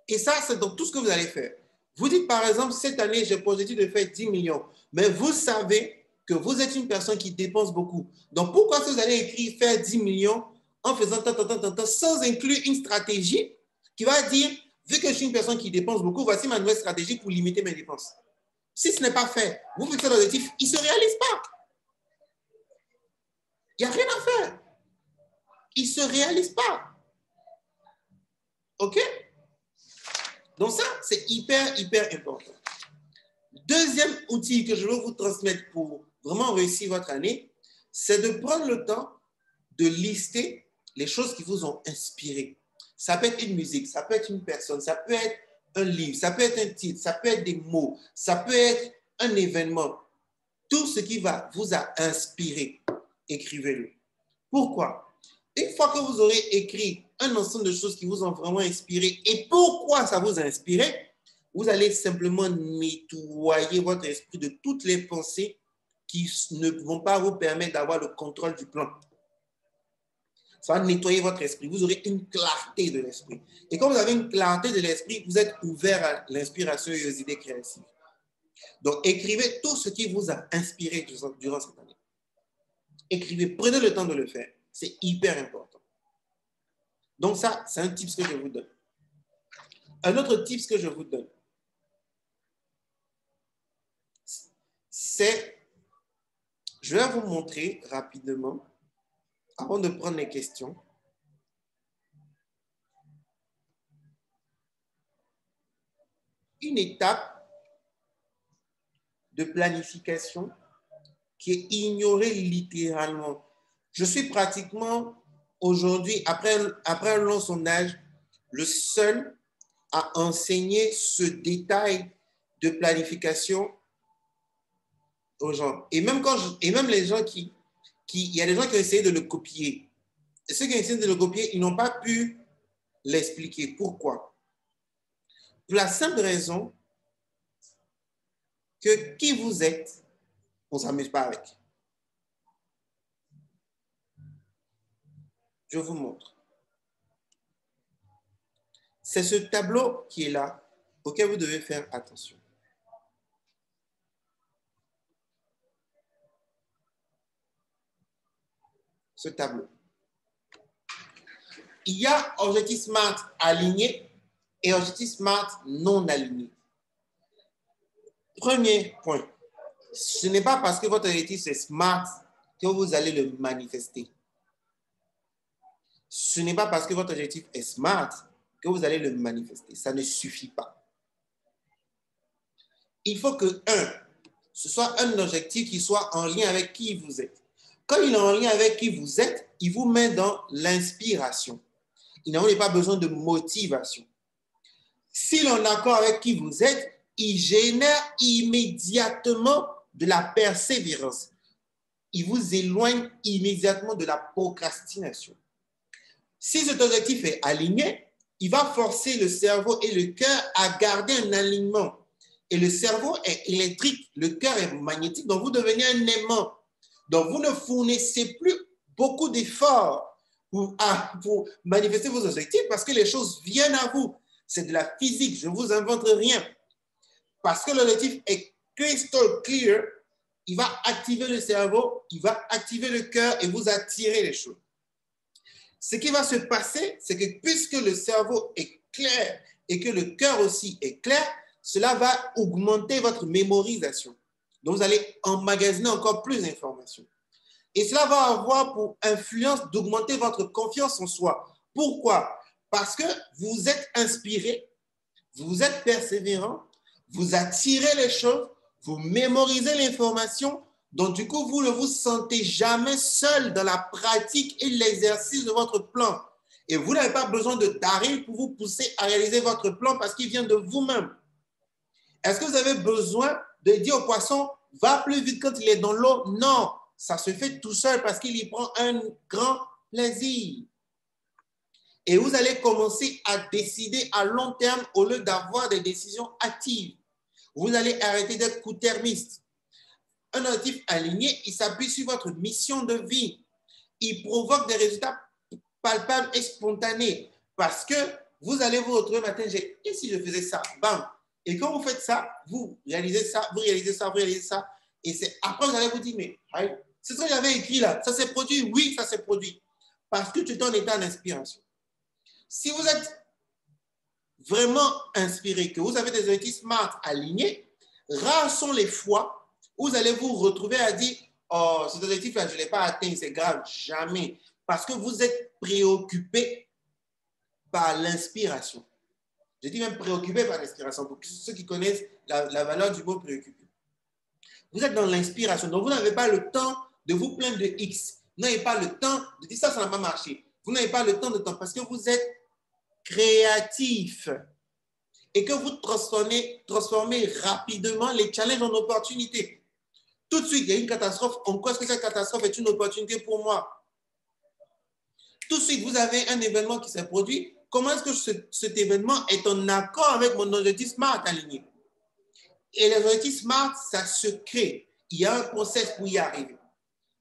Et ça, c'est dans tout ce que vous allez faire. Vous dites, par exemple, cette année, j'ai pour objectif de faire 10 millions. Mais vous savez que vous êtes une personne qui dépense beaucoup. Donc, pourquoi est-ce que vous allez écrire faire 10 millions en faisant tant, sans inclure une stratégie qui va dire, vu que je suis une personne qui dépense beaucoup, voici ma nouvelle stratégie pour limiter mes dépenses. Si ce n'est pas fait, vous faites cet objectif, il ne se réalise pas. Il n'y a rien à faire. Il ne se réalise pas. OK? Donc ça, c'est hyper important. Deuxième outil que je veux vous transmettre pour vraiment réussir votre année, c'est de prendre le temps de lister les choses qui vous ont inspiré. Ça peut être une musique, ça peut être une personne, ça peut être un livre, ça peut être un titre, ça peut être des mots, ça peut être un événement. Tout ce qui vous a inspiré, écrivez-le. Pourquoi? Une fois que vous aurez écrit un ensemble de choses qui vous ont vraiment inspiré et pourquoi ça vous a inspiré, vous allez simplement nettoyer votre esprit de toutes les pensées qui ne vont pas vous permettre d'avoir le contrôle du plan. Ça va nettoyer votre esprit. Vous aurez une clarté de l'esprit. Et quand vous avez une clarté de l'esprit, vous êtes ouvert à l'inspiration et aux idées créatives. Donc, écrivez tout ce qui vous a inspiré durant cette année. Écrivez, prenez le temps de le faire. C'est hyper important. Donc ça, c'est un tips que je vous donne. Un autre tips que je vous donne, c'est, je vais vous montrer rapidement, avant de prendre les questions, une étape de planification qui est ignorée littéralement. Je suis pratiquement aujourd'hui, après un long sondage, le seul à enseigner ce détail de planification aux gens. Et même les gens il y a des gens qui ont essayé de le copier. Et ceux qui ont essayé de le copier, ils n'ont pas pu l'expliquer. Pourquoi? Pour la simple raison que qui vous êtes, on ne s'amuse pas avec. Je vous montre. C'est ce tableau qui est là, auquel vous devez faire attention. Ce tableau. Il y a objectif SMART aligné et objectif SMART non aligné. Premier point, ce n'est pas parce que votre objectif est SMART que vous allez le manifester. Ce n'est pas parce que votre objectif est SMART que vous allez le manifester. Ça ne suffit pas. Il faut que, ce soit un objectif qui soit en lien avec qui vous êtes. Quand il est en lien avec qui vous êtes, il vous met dans l'inspiration. Il n'a pas besoin de motivation. S'il est en accord avec qui vous êtes, il génère immédiatement de la persévérance. Il vous éloigne immédiatement de la procrastination. Si cet objectif est aligné, il va forcer le cerveau et le cœur à garder un alignement. Et le cerveau est électrique, le cœur est magnétique, donc vous devenez un aimant. Donc vous ne fournissez plus beaucoup d'efforts. pour manifester vos objectifs parce que les choses viennent à vous. C'est de la physique, je ne vous invente rien. Parce que l'objectif est crystal clear, il va activer le cerveau, il va activer le cœur et vous attirer les choses. Ce qui va se passer, c'est que puisque le cerveau est clair et que le cœur aussi est clair, cela va augmenter votre mémorisation. Donc, vous allez emmagasiner encore plus d'informations. Et cela va avoir pour influence d'augmenter votre confiance en soi. Pourquoi? Parce que vous êtes inspiré, vous êtes persévérant, vous attirez les choses, vous mémorisez l'information, donc du coup, vous ne vous sentez jamais seul dans la pratique et l'exercice de votre plan. Et vous n'avez pas besoin de Daryl pour vous pousser à réaliser votre plan parce qu'il vient de vous-même. Est-ce que vous avez besoin de dire au poisson, va plus vite quand il est dans l'eau? Non, ça se fait tout seul parce qu'il y prend un grand plaisir. Et vous allez commencer à décider à long terme au lieu d'avoir des décisions actives. Vous allez arrêter d'être court-termiste. Un objectif aligné, il s'appuie sur votre mission de vie. Il provoque des résultats palpables et spontanés parce que vous allez vous retrouver le matin, et si je faisais ça, bam. Et quand vous faites ça, vous réalisez ça, vous réalisez ça, vous réalisez ça. Et c'est après, vous allez vous dire, mais c'est ce que j'avais écrit là, ça s'est produit? Oui, ça s'est produit. Parce que tu es en état d'inspiration. Si vous êtes vraiment inspiré, que vous avez des objectifs SMART alignés, rares sont les fois où vous allez vous retrouver à dire, oh, cet objectif-là, je ne l'ai pas atteint, c'est grave. Jamais. Parce que vous êtes préoccupé par l'inspiration. Je dis même préoccupé par l'inspiration, pour ceux qui connaissent la valeur du mot préoccupé. Vous êtes dans l'inspiration, donc vous n'avez pas le temps de vous plaindre de X. Vous n'avez pas le temps de dire ça n'a pas marché. Vous n'avez pas le temps de temps parce que vous êtes créatif et que vous transformez rapidement les challenges en opportunités. Tout de suite, il y a une catastrophe. En quoi est-ce que cette catastrophe est une opportunité pour moi? Tout de suite, vous avez un événement qui s'est produit. Comment est-ce que cet événement est en accord avec mon objectif SMART aligné? Et les objectifs SMART, ça se crée. Il y a un process pour y arriver.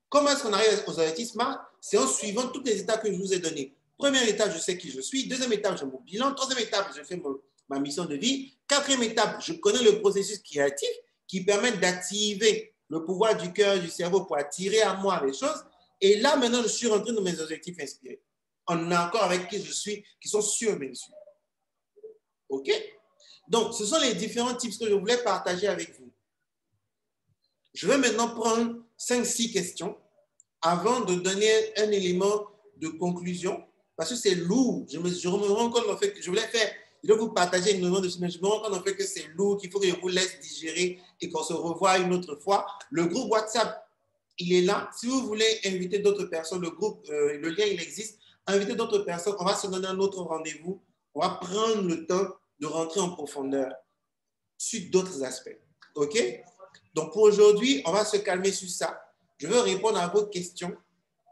Comment est-ce qu'on arrive aux objectifs SMART? C'est en suivant toutes les étapes que je vous ai données. Première étape, je sais qui je suis. Deuxième étape, j'ai mon bilan. Troisième étape, je fais ma mission de vie. Quatrième étape, je connais le processus créatif qui permet d'activer le pouvoir du cœur, du cerveau pour attirer à moi les choses. Et là, maintenant, je suis rentré dans mes objectifs inspirés. En accord avec qui je suis, qui sont sur mes yeux. OK? Donc, ce sont les différents tips que je voulais partager avec vous. Je vais maintenant prendre 5-6 questions avant de donner un élément de conclusion. Parce que c'est lourd. Je me rends compte en fait que je vais vous partager énormément de choses, mais je me rends compte en fait que c'est lourd, qu'il faut que je vous laisse digérer et qu'on se revoie une autre fois. Le groupe WhatsApp, il est là. Si vous voulez inviter d'autres personnes, le lien, il existe. Inviter d'autres personnes, on va se donner un autre rendez-vous. On va prendre le temps de rentrer en profondeur sur d'autres aspects. OK? Donc, pour aujourd'hui, on va se calmer sur ça. Je veux répondre à vos questions,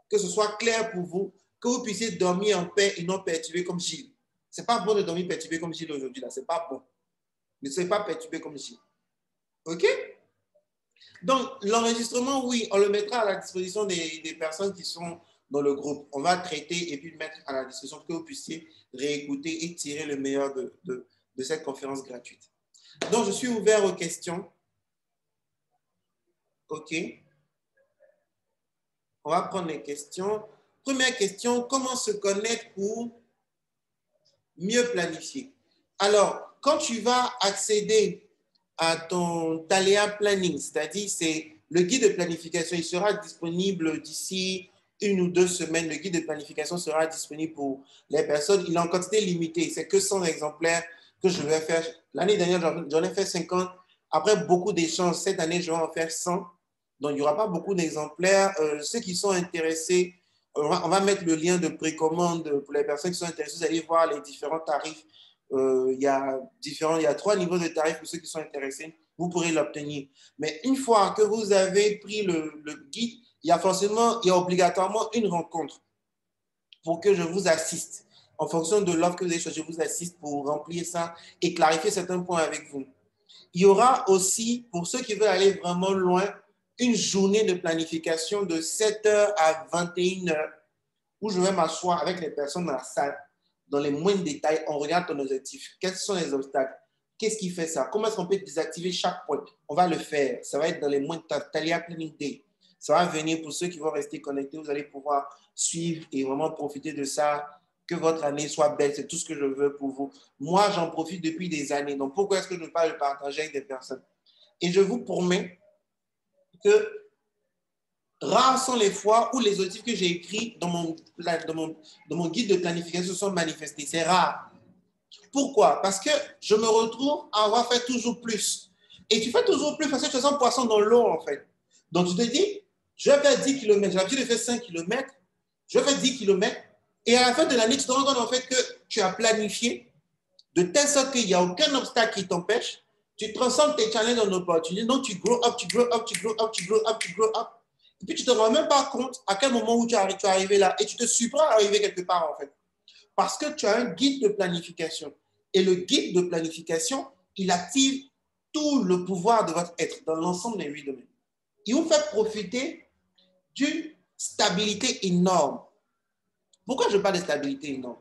que ce soit clair pour vous, que vous puissiez dormir en paix et non perturbé comme Gilles. Ce n'est pas bon de dormir perturbé comme Gilles aujourd'hui, là. Ce n'est pas bon. Ne soyez pas perturbé comme Gilles. OK? Donc, l'enregistrement, oui, on le mettra à la disposition des personnes qui sont dans le groupe. On va traiter et puis le mettre à la disposition pour que vous puissiez réécouter et tirer le meilleur de cette conférence gratuite. Donc, je suis ouvert aux questions. OK. On va prendre les questions. Première question, comment se connaître pour mieux planifier? Alors, quand tu vas accéder à ton Thalia Planning, c'est-à-dire c'est le guide de planification, il sera disponible d'ici 1 ou 2 semaines. Le guide de planification sera disponible pour les personnes. Il est en quantité limitée. C'est que 100 exemplaires que je vais faire. L'année dernière, j'en ai fait 50. Après beaucoup d'échanges, cette année, je vais en faire 100. Donc, il n'y aura pas beaucoup d'exemplaires. Ceux qui sont intéressés, on va mettre le lien de précommande pour les personnes qui sont intéressées. Vous allez voir les différents tarifs. Il y a 3 niveaux de tarifs pour ceux qui sont intéressés. Vous pourrez l'obtenir. Mais une fois que vous avez pris le guide, il y a obligatoirement une rencontre pour que je vous assiste. En fonction de l'offre que vous avez choisie, je vous assiste pour remplir ça et clarifier certains points avec vous. Il y aura aussi, pour ceux qui veulent aller vraiment loin, une journée de planification de 7h à 21h où je vais m'asseoir avec les personnes dans la salle, dans les moindres détails, on regarde ton objectif. Quels sont les obstacles? Qu'est-ce qui fait ça? Comment est-ce qu'on peut désactiver chaque point? On va le faire. Ça va être dans les moindres Thalia Planning Day. Ça va venir pour ceux qui vont rester connectés. Vous allez pouvoir suivre et vraiment profiter de ça. Que votre année soit belle. C'est tout ce que je veux pour vous. Moi, j'en profite depuis des années. Donc, pourquoi est-ce que je ne peux pas le partager avec des personnes? Et je vous promets que rares sont les fois où les objectifs que j'ai écrits dans mon guide de planification se sont manifestés. C'est rare. Pourquoi? Parce que je me retrouve à avoir fait toujours plus. Et tu fais toujours plus parce que tu es un poisson dans l'eau, en fait. Donc, tu te dis, je vais faire 10 km. J'ai l'habitude de faire 5 km. Je vais faire 10 km. Et à la fin de l'année, tu te rends compte, en fait, que tu as planifié de telle sorte qu'il n'y a aucun obstacle qui t'empêche. Tu transformes tes challenges en opportunités. Donc, tu grow up, tu grow up, tu grow up, tu grow up, tu grow up. Et puis, tu ne te rends même pas compte à quel moment où tu es arrivé là. Et tu te surprends à arriver quelque part, en fait. Parce que tu as un guide de planification. Et le guide de planification, il active tout le pouvoir de votre être dans l'ensemble des 8 domaines. Il vous fait profiter d'une stabilité énorme. Pourquoi je parle de stabilité énorme?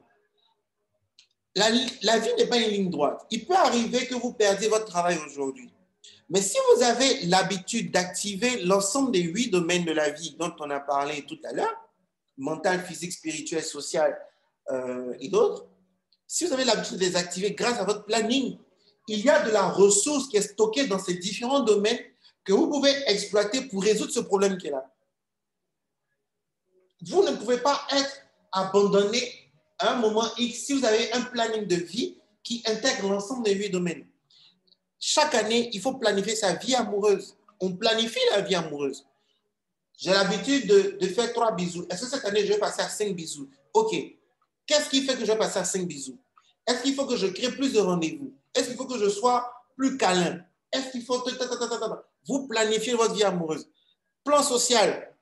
La vie n'est pas une ligne droite. Il peut arriver que vous perdiez votre travail aujourd'hui. Mais si vous avez l'habitude d'activer l'ensemble des 8 domaines de la vie dont on a parlé tout à l'heure, mental, physique, spirituel, social et d'autres, si vous avez l'habitude de les activer grâce à votre planning, il y a de la ressource qui est stockée dans ces différents domaines que vous pouvez exploiter pour résoudre ce problème qui est là. Vous ne pouvez pas être abandonné à un moment X si vous avez un planning de vie qui intègre l'ensemble des 8 domaines. Chaque année, il faut planifier sa vie amoureuse. On planifie la vie amoureuse. J'ai l'habitude de faire 3 bisous. Est-ce que cette année, je vais passer à 5 bisous? OK. Qu'est-ce qui fait que je vais passer à 5 bisous? Est-ce qu'il faut que je crée plus de rendez-vous? Est-ce qu'il faut que je sois plus câlin? Est-ce qu'il faut... Vous planifiez votre vie amoureuse. Plan social.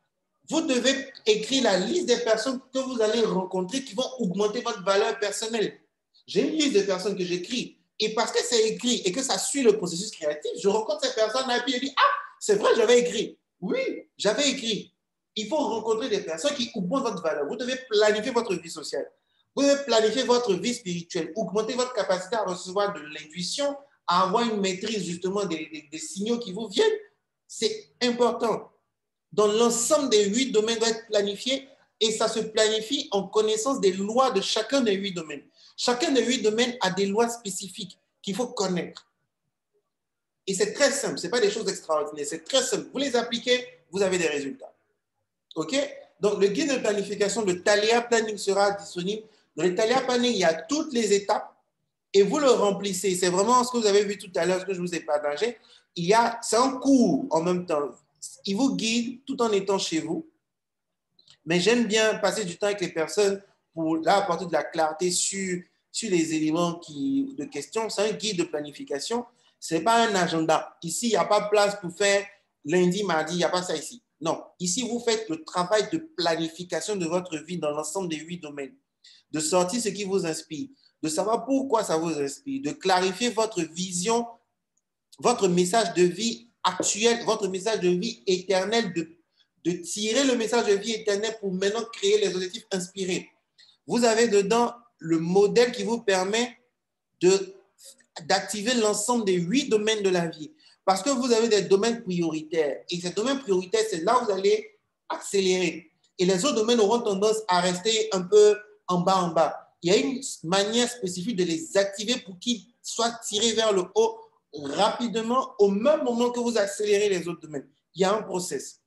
Vous devez écrire la liste des personnes que vous allez rencontrer qui vont augmenter votre valeur personnelle. J'ai une liste de personnes que j'écris. Et parce que c'est écrit et que ça suit le processus créatif, je rencontre ces personnes-là et puis je dis, ah, c'est vrai, j'avais écrit. Oui, j'avais écrit. Il faut rencontrer des personnes qui augmentent votre valeur. Vous devez planifier votre vie sociale. Vous devez planifier votre vie spirituelle, augmenter votre capacité à recevoir de l'intuition, à avoir une maîtrise justement des signaux qui vous viennent. C'est important. Dans l'ensemble des 8 domaines doit être planifié et ça se planifie en connaissance des lois de chacun des 8 domaines. Chacun des 8 domaines a des lois spécifiques qu'il faut connaître. Et c'est très simple, ce n'est pas des choses extraordinaires, c'est très simple. Vous les appliquez, vous avez des résultats. OK? Donc, le guide de planification, le Thalia Planning sera disponible. Dans le Thalia Planning, il y a toutes les étapes et vous le remplissez. C'est vraiment ce que vous avez vu tout à l'heure, ce que je vous ai partagé. C'est un cours en même temps. Il vous guide tout en étant chez vous. Mais j'aime bien passer du temps avec les personnes pour là, apporter de la clarté sur les éléments de questions. C'est un guide de planification. Ce n'est pas un agenda. Ici, il n'y a pas de place pour faire lundi, mardi, il n'y a pas ça ici. Non. Ici, vous faites le travail de planification de votre vie dans l'ensemble des 8 domaines. De sortir ce qui vous inspire, de savoir pourquoi ça vous inspire, de clarifier votre vision, votre message de vie actuel, votre message de vie éternel, de tirer le message de vie éternel pour maintenant créer les objectifs inspirés. Vous avez dedans le modèle qui vous permet d'activer l'ensemble des 8 domaines de la vie. Parce que vous avez des domaines prioritaires. Et ces domaines prioritaires, c'est là où vous allez accélérer. Et les autres domaines auront tendance à rester un peu en bas. Il y a une manière spécifique de les activer pour qu'ils soient tirés vers le haut rapidement au même moment que vous accélérez les autres domaines. Il y a un process.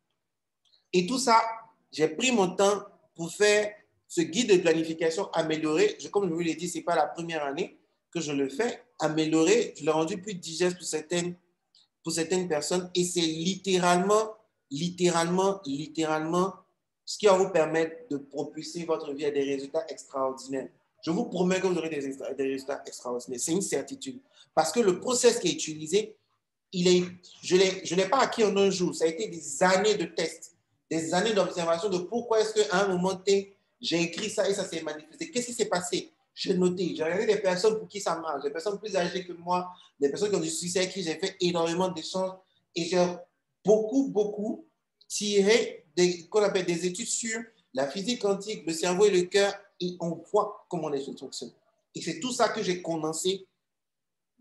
Et tout ça, j'ai pris mon temps pour faire ce guide de planification amélioré. Comme je vous l'ai dit, ce n'est pas la première année que je le fais. Amélioré, je l'ai rendu plus digeste pour certaines personnes. Et c'est littéralement ce qui va vous permettre de propulser votre vie à des résultats extraordinaires. Je vous promets que vous aurez des résultats extraordinaires. C'est une certitude. Parce que le process qui est utilisé, je ne l'ai pas acquis en un jour. Ça a été des années de tests, des années d'observation de pourquoi est-ce qu'à un moment T, j'ai écrit ça et ça s'est manifesté. Qu'est-ce qui s'est passé? J'ai noté. J'ai regardé des personnes pour qui ça marche, des personnes plus âgées que moi, des personnes qui ont du succès avec qui j'ai fait énormément d'échanges. Et j'ai beaucoup tiré des études sur la physique quantique, le cerveau et le cœur, et on voit comment les choses fonctionnent. Et c'est tout ça que j'ai condensé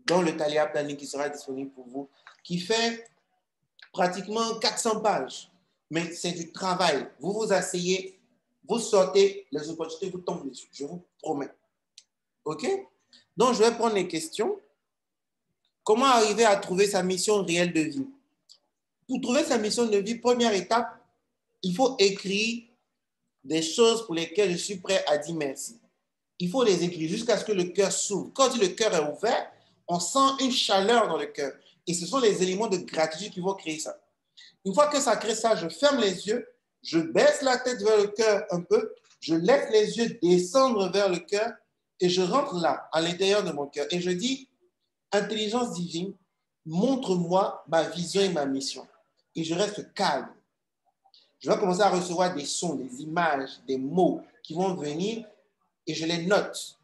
dans le Thalia Planning qui sera disponible pour vous, qui fait pratiquement 400 pages. Mais c'est du travail. Vous vous asseyez, vous sortez, les opportunités vous tombent dessus. Je vous promets. OK? Donc, je vais prendre les questions. Comment arriver à trouver sa mission réelle de vie? Pour trouver sa mission de vie, première étape, il faut écrire des choses pour lesquelles je suis prêt à dire merci. Il faut les écrire jusqu'à ce que le cœur s'ouvre. Quand le cœur est ouvert, on sent une chaleur dans le cœur. Et ce sont les éléments de gratitude qui vont créer ça. Une fois que ça crée ça, je ferme les yeux, je baisse la tête vers le cœur un peu, je laisse les yeux descendre vers le cœur et je rentre là, à l'intérieur de mon cœur. Et je dis, intelligence divine, montre-moi ma vision et ma mission. Et je reste calme. Je vais commencer à recevoir des sons, des images, des mots qui vont venir et je les note.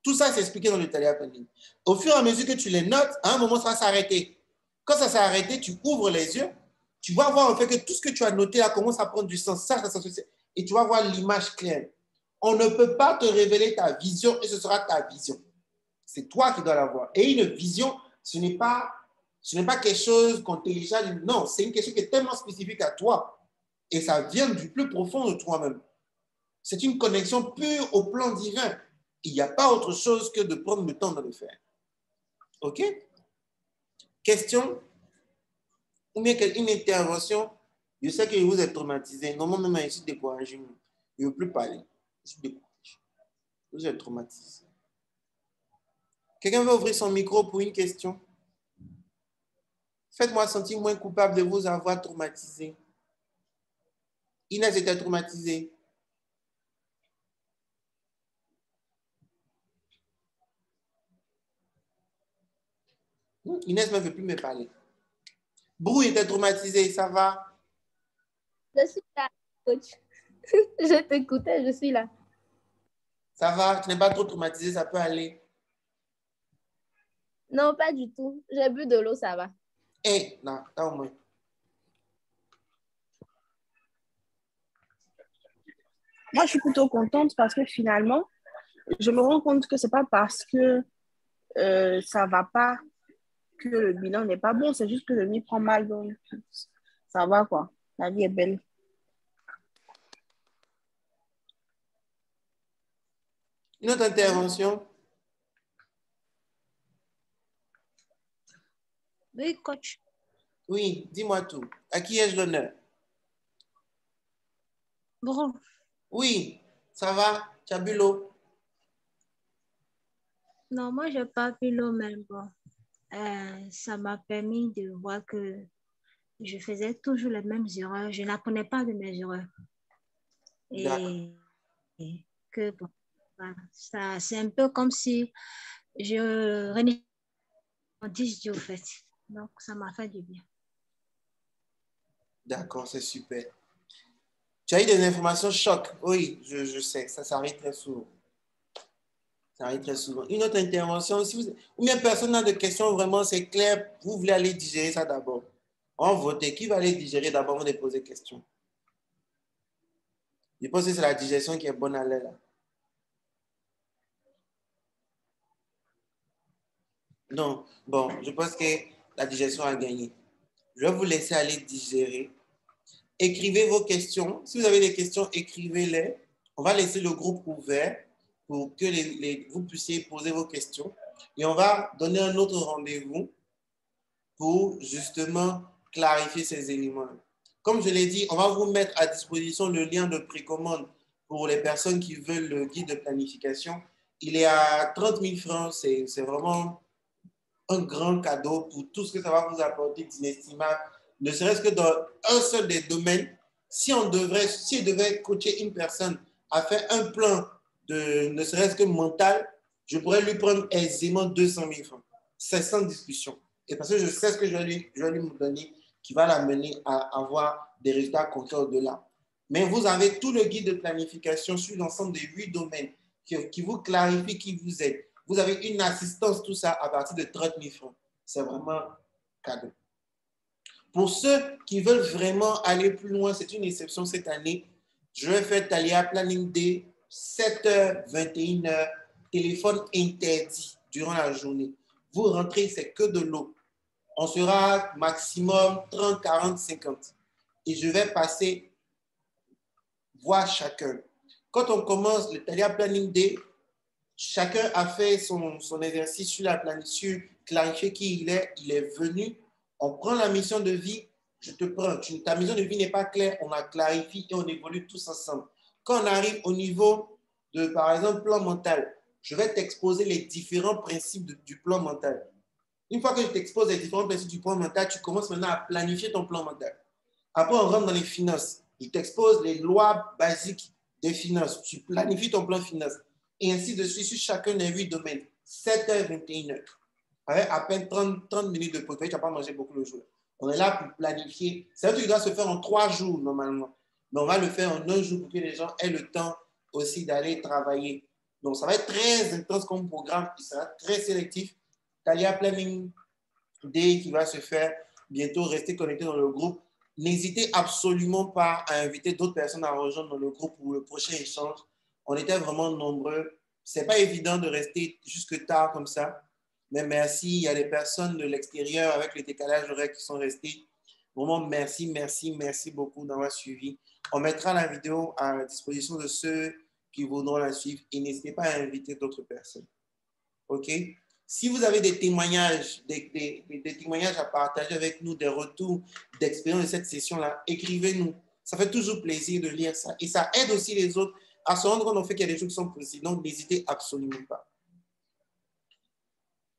Tout ça, c'est expliqué dans le Thalia Planning. Au fur et à mesure que tu les notes, à un moment, ça va s'arrêter. Quand ça s'est arrêté, tu ouvres les yeux, tu vas voir en fait que tout ce que tu as noté là commence à prendre du sens. Et tu vas voir l'image claire. On ne peut pas te révéler ta vision et ce sera ta vision. C'est toi qui dois l'avoir. Et une vision, ce n'est pas quelque chose qu'on télécharge. Non, c'est une question qui est tellement spécifique à toi. Et ça vient du plus profond de toi-même. C'est une connexion pure au plan divin. Il n'y a pas autre chose que de prendre le temps de le faire. OK? Question? Ou bien une intervention? Je sais que vous êtes traumatisé. Normalement, même je suis découragé. Je ne veux plus parler. Je suis découragé. Vous êtes traumatisé. Quelqu'un veut ouvrir son micro pour une question? Faites-moi sentir moins coupable de vous avoir traumatisé. Inès était traumatisée. Inès ne veut plus me parler. Brou était traumatisé, ça va? Je suis là, coach. Je t'écoutais, je suis là. Ça va? Tu n'es pas trop traumatisé, ça peut aller? Non, pas du tout. J'ai bu de l'eau, ça va. Eh, non, t'as au moins. Moi, je suis plutôt contente parce que finalement, je me rends compte que ce n'est pas parce que ça ne va pas que le bilan n'est pas bon, c'est juste que je m'y prends mal. Donc, ça va, quoi. La vie est belle. Une autre intervention? Oui, coach. Oui, dis-moi tout. À qui ai-je l'honneur? Bon. Oui, ça va? Tu as bu l'eau? Non, moi, je n'ai pas bu l'eau, mais bon. Ça m'a permis de voir que je faisais toujours les mêmes erreurs. Je n'apprenais pas de mes erreurs. Et que bon, ça, c'est un peu comme si je renais en 10 au fait. Donc, ça m'a fait du bien. D'accord, c'est super. Tu as eu des informations choc. Oui, je sais, ça arrive très souvent. Ça arrive très souvent. Une autre intervention, si vous, ou bien personne n'a de questions, vraiment, c'est clair, vous voulez aller digérer ça d'abord. On vote. Qui va aller digérer d'abord avant de poser question? Je pense que c'est la digestion qui est bonne à l'air là. Non, bon, je pense que la digestion a gagné. Je vais vous laisser aller digérer. Écrivez vos questions. Si vous avez des questions, écrivez-les. On va laisser le groupe ouvert pour que vous puissiez poser vos questions. Et on va donner un autre rendez-vous pour justement clarifier ces éléments. Comme je l'ai dit, on va vous mettre à disposition le lien de précommande pour les personnes qui veulent le guide de planification. Il est à 30 000 francs. C'est vraiment un grand cadeau pour tout ce que ça va vous apporter d'inestimable. Ne serait-ce que dans un seul des domaines, si devait coacher une personne à faire un plan de ne serait-ce que mental, je pourrais lui prendre aisément 200 000 francs. C'est sans discussion. Et parce que je sais ce que je vais lui donner qui va l'amener à avoir des résultats concrets au-delà. Mais vous avez tout le guide de planification sur l'ensemble des 8 domaines qui vous clarifie qui vous êtes. Vous avez une assistance, tout ça, à partir de 30 000 francs. C'est vraiment cadeau. Pour ceux qui veulent vraiment aller plus loin, c'est une exception cette année. Je vais faire Thalia Planning Day, 7h, 21h, téléphone interdit durant la journée. Vous rentrez, c'est que de l'eau. On sera maximum 30, 40, 50. Et je vais passer voir chacun. Quand on commence le Thalia Planning Day, chacun a fait son exercice sur la planification, clarifier qui il est venu. On prend la mission de vie, je te prends. Ta mission de vie n'est pas claire, on la clarifie et on évolue tous ensemble. Quand on arrive au niveau de, par exemple, plan mental, je vais t'exposer les différents principes du plan mental. Une fois que je t'expose les différents principes du plan mental, tu commences maintenant à planifier ton plan mental. Après, on rentre dans les finances. Je t'expose les lois basiques des finances. Tu planifies ton plan finance. Et ainsi de suite sur chacun des 8 domaines. 7h, 21h. Avec à peine 30 minutes de pause. Tu n'as pas mangé beaucoup le jour. On est là pour planifier. C'est un truc qui doit se faire en 3 jours normalement. Mais on va le faire en 1 jour pour que les gens aient le temps aussi d'aller travailler. Donc, ça va être très intense comme programme. Il sera très sélectif. Thalia Planning Day qui va se faire bientôt. Restez connectés dans le groupe. N'hésitez absolument pas à inviter d'autres personnes à rejoindre dans le groupe pour le prochain échange. On était vraiment nombreux. Ce n'est pas évident de rester jusque tard comme ça. Mais merci. Il y a des personnes de l'extérieur avec les décalages horaires qui sont restées. Vraiment, merci, merci, merci beaucoup d'avoir suivi. On mettra la vidéo à disposition de ceux qui voudront la suivre. Et n'hésitez pas à inviter d'autres personnes. OK? Si vous avez des témoignages, des témoignages à partager avec nous, des retours d'expérience de cette session-là, écrivez-nous. Ça fait toujours plaisir de lire ça. Et ça aide aussi les autres à se rendre compte en fait qu'il y a des choses qui sont possibles. Donc, n'hésitez absolument pas.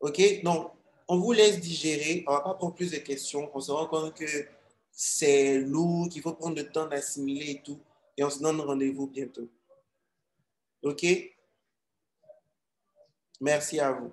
OK? Donc, on vous laisse digérer. On ne va pas prendre plus de questions. On se rend compte que c'est lourd, qu'il faut prendre le temps d'assimiler et tout. Et on se donne rendez-vous bientôt. OK? Merci à vous.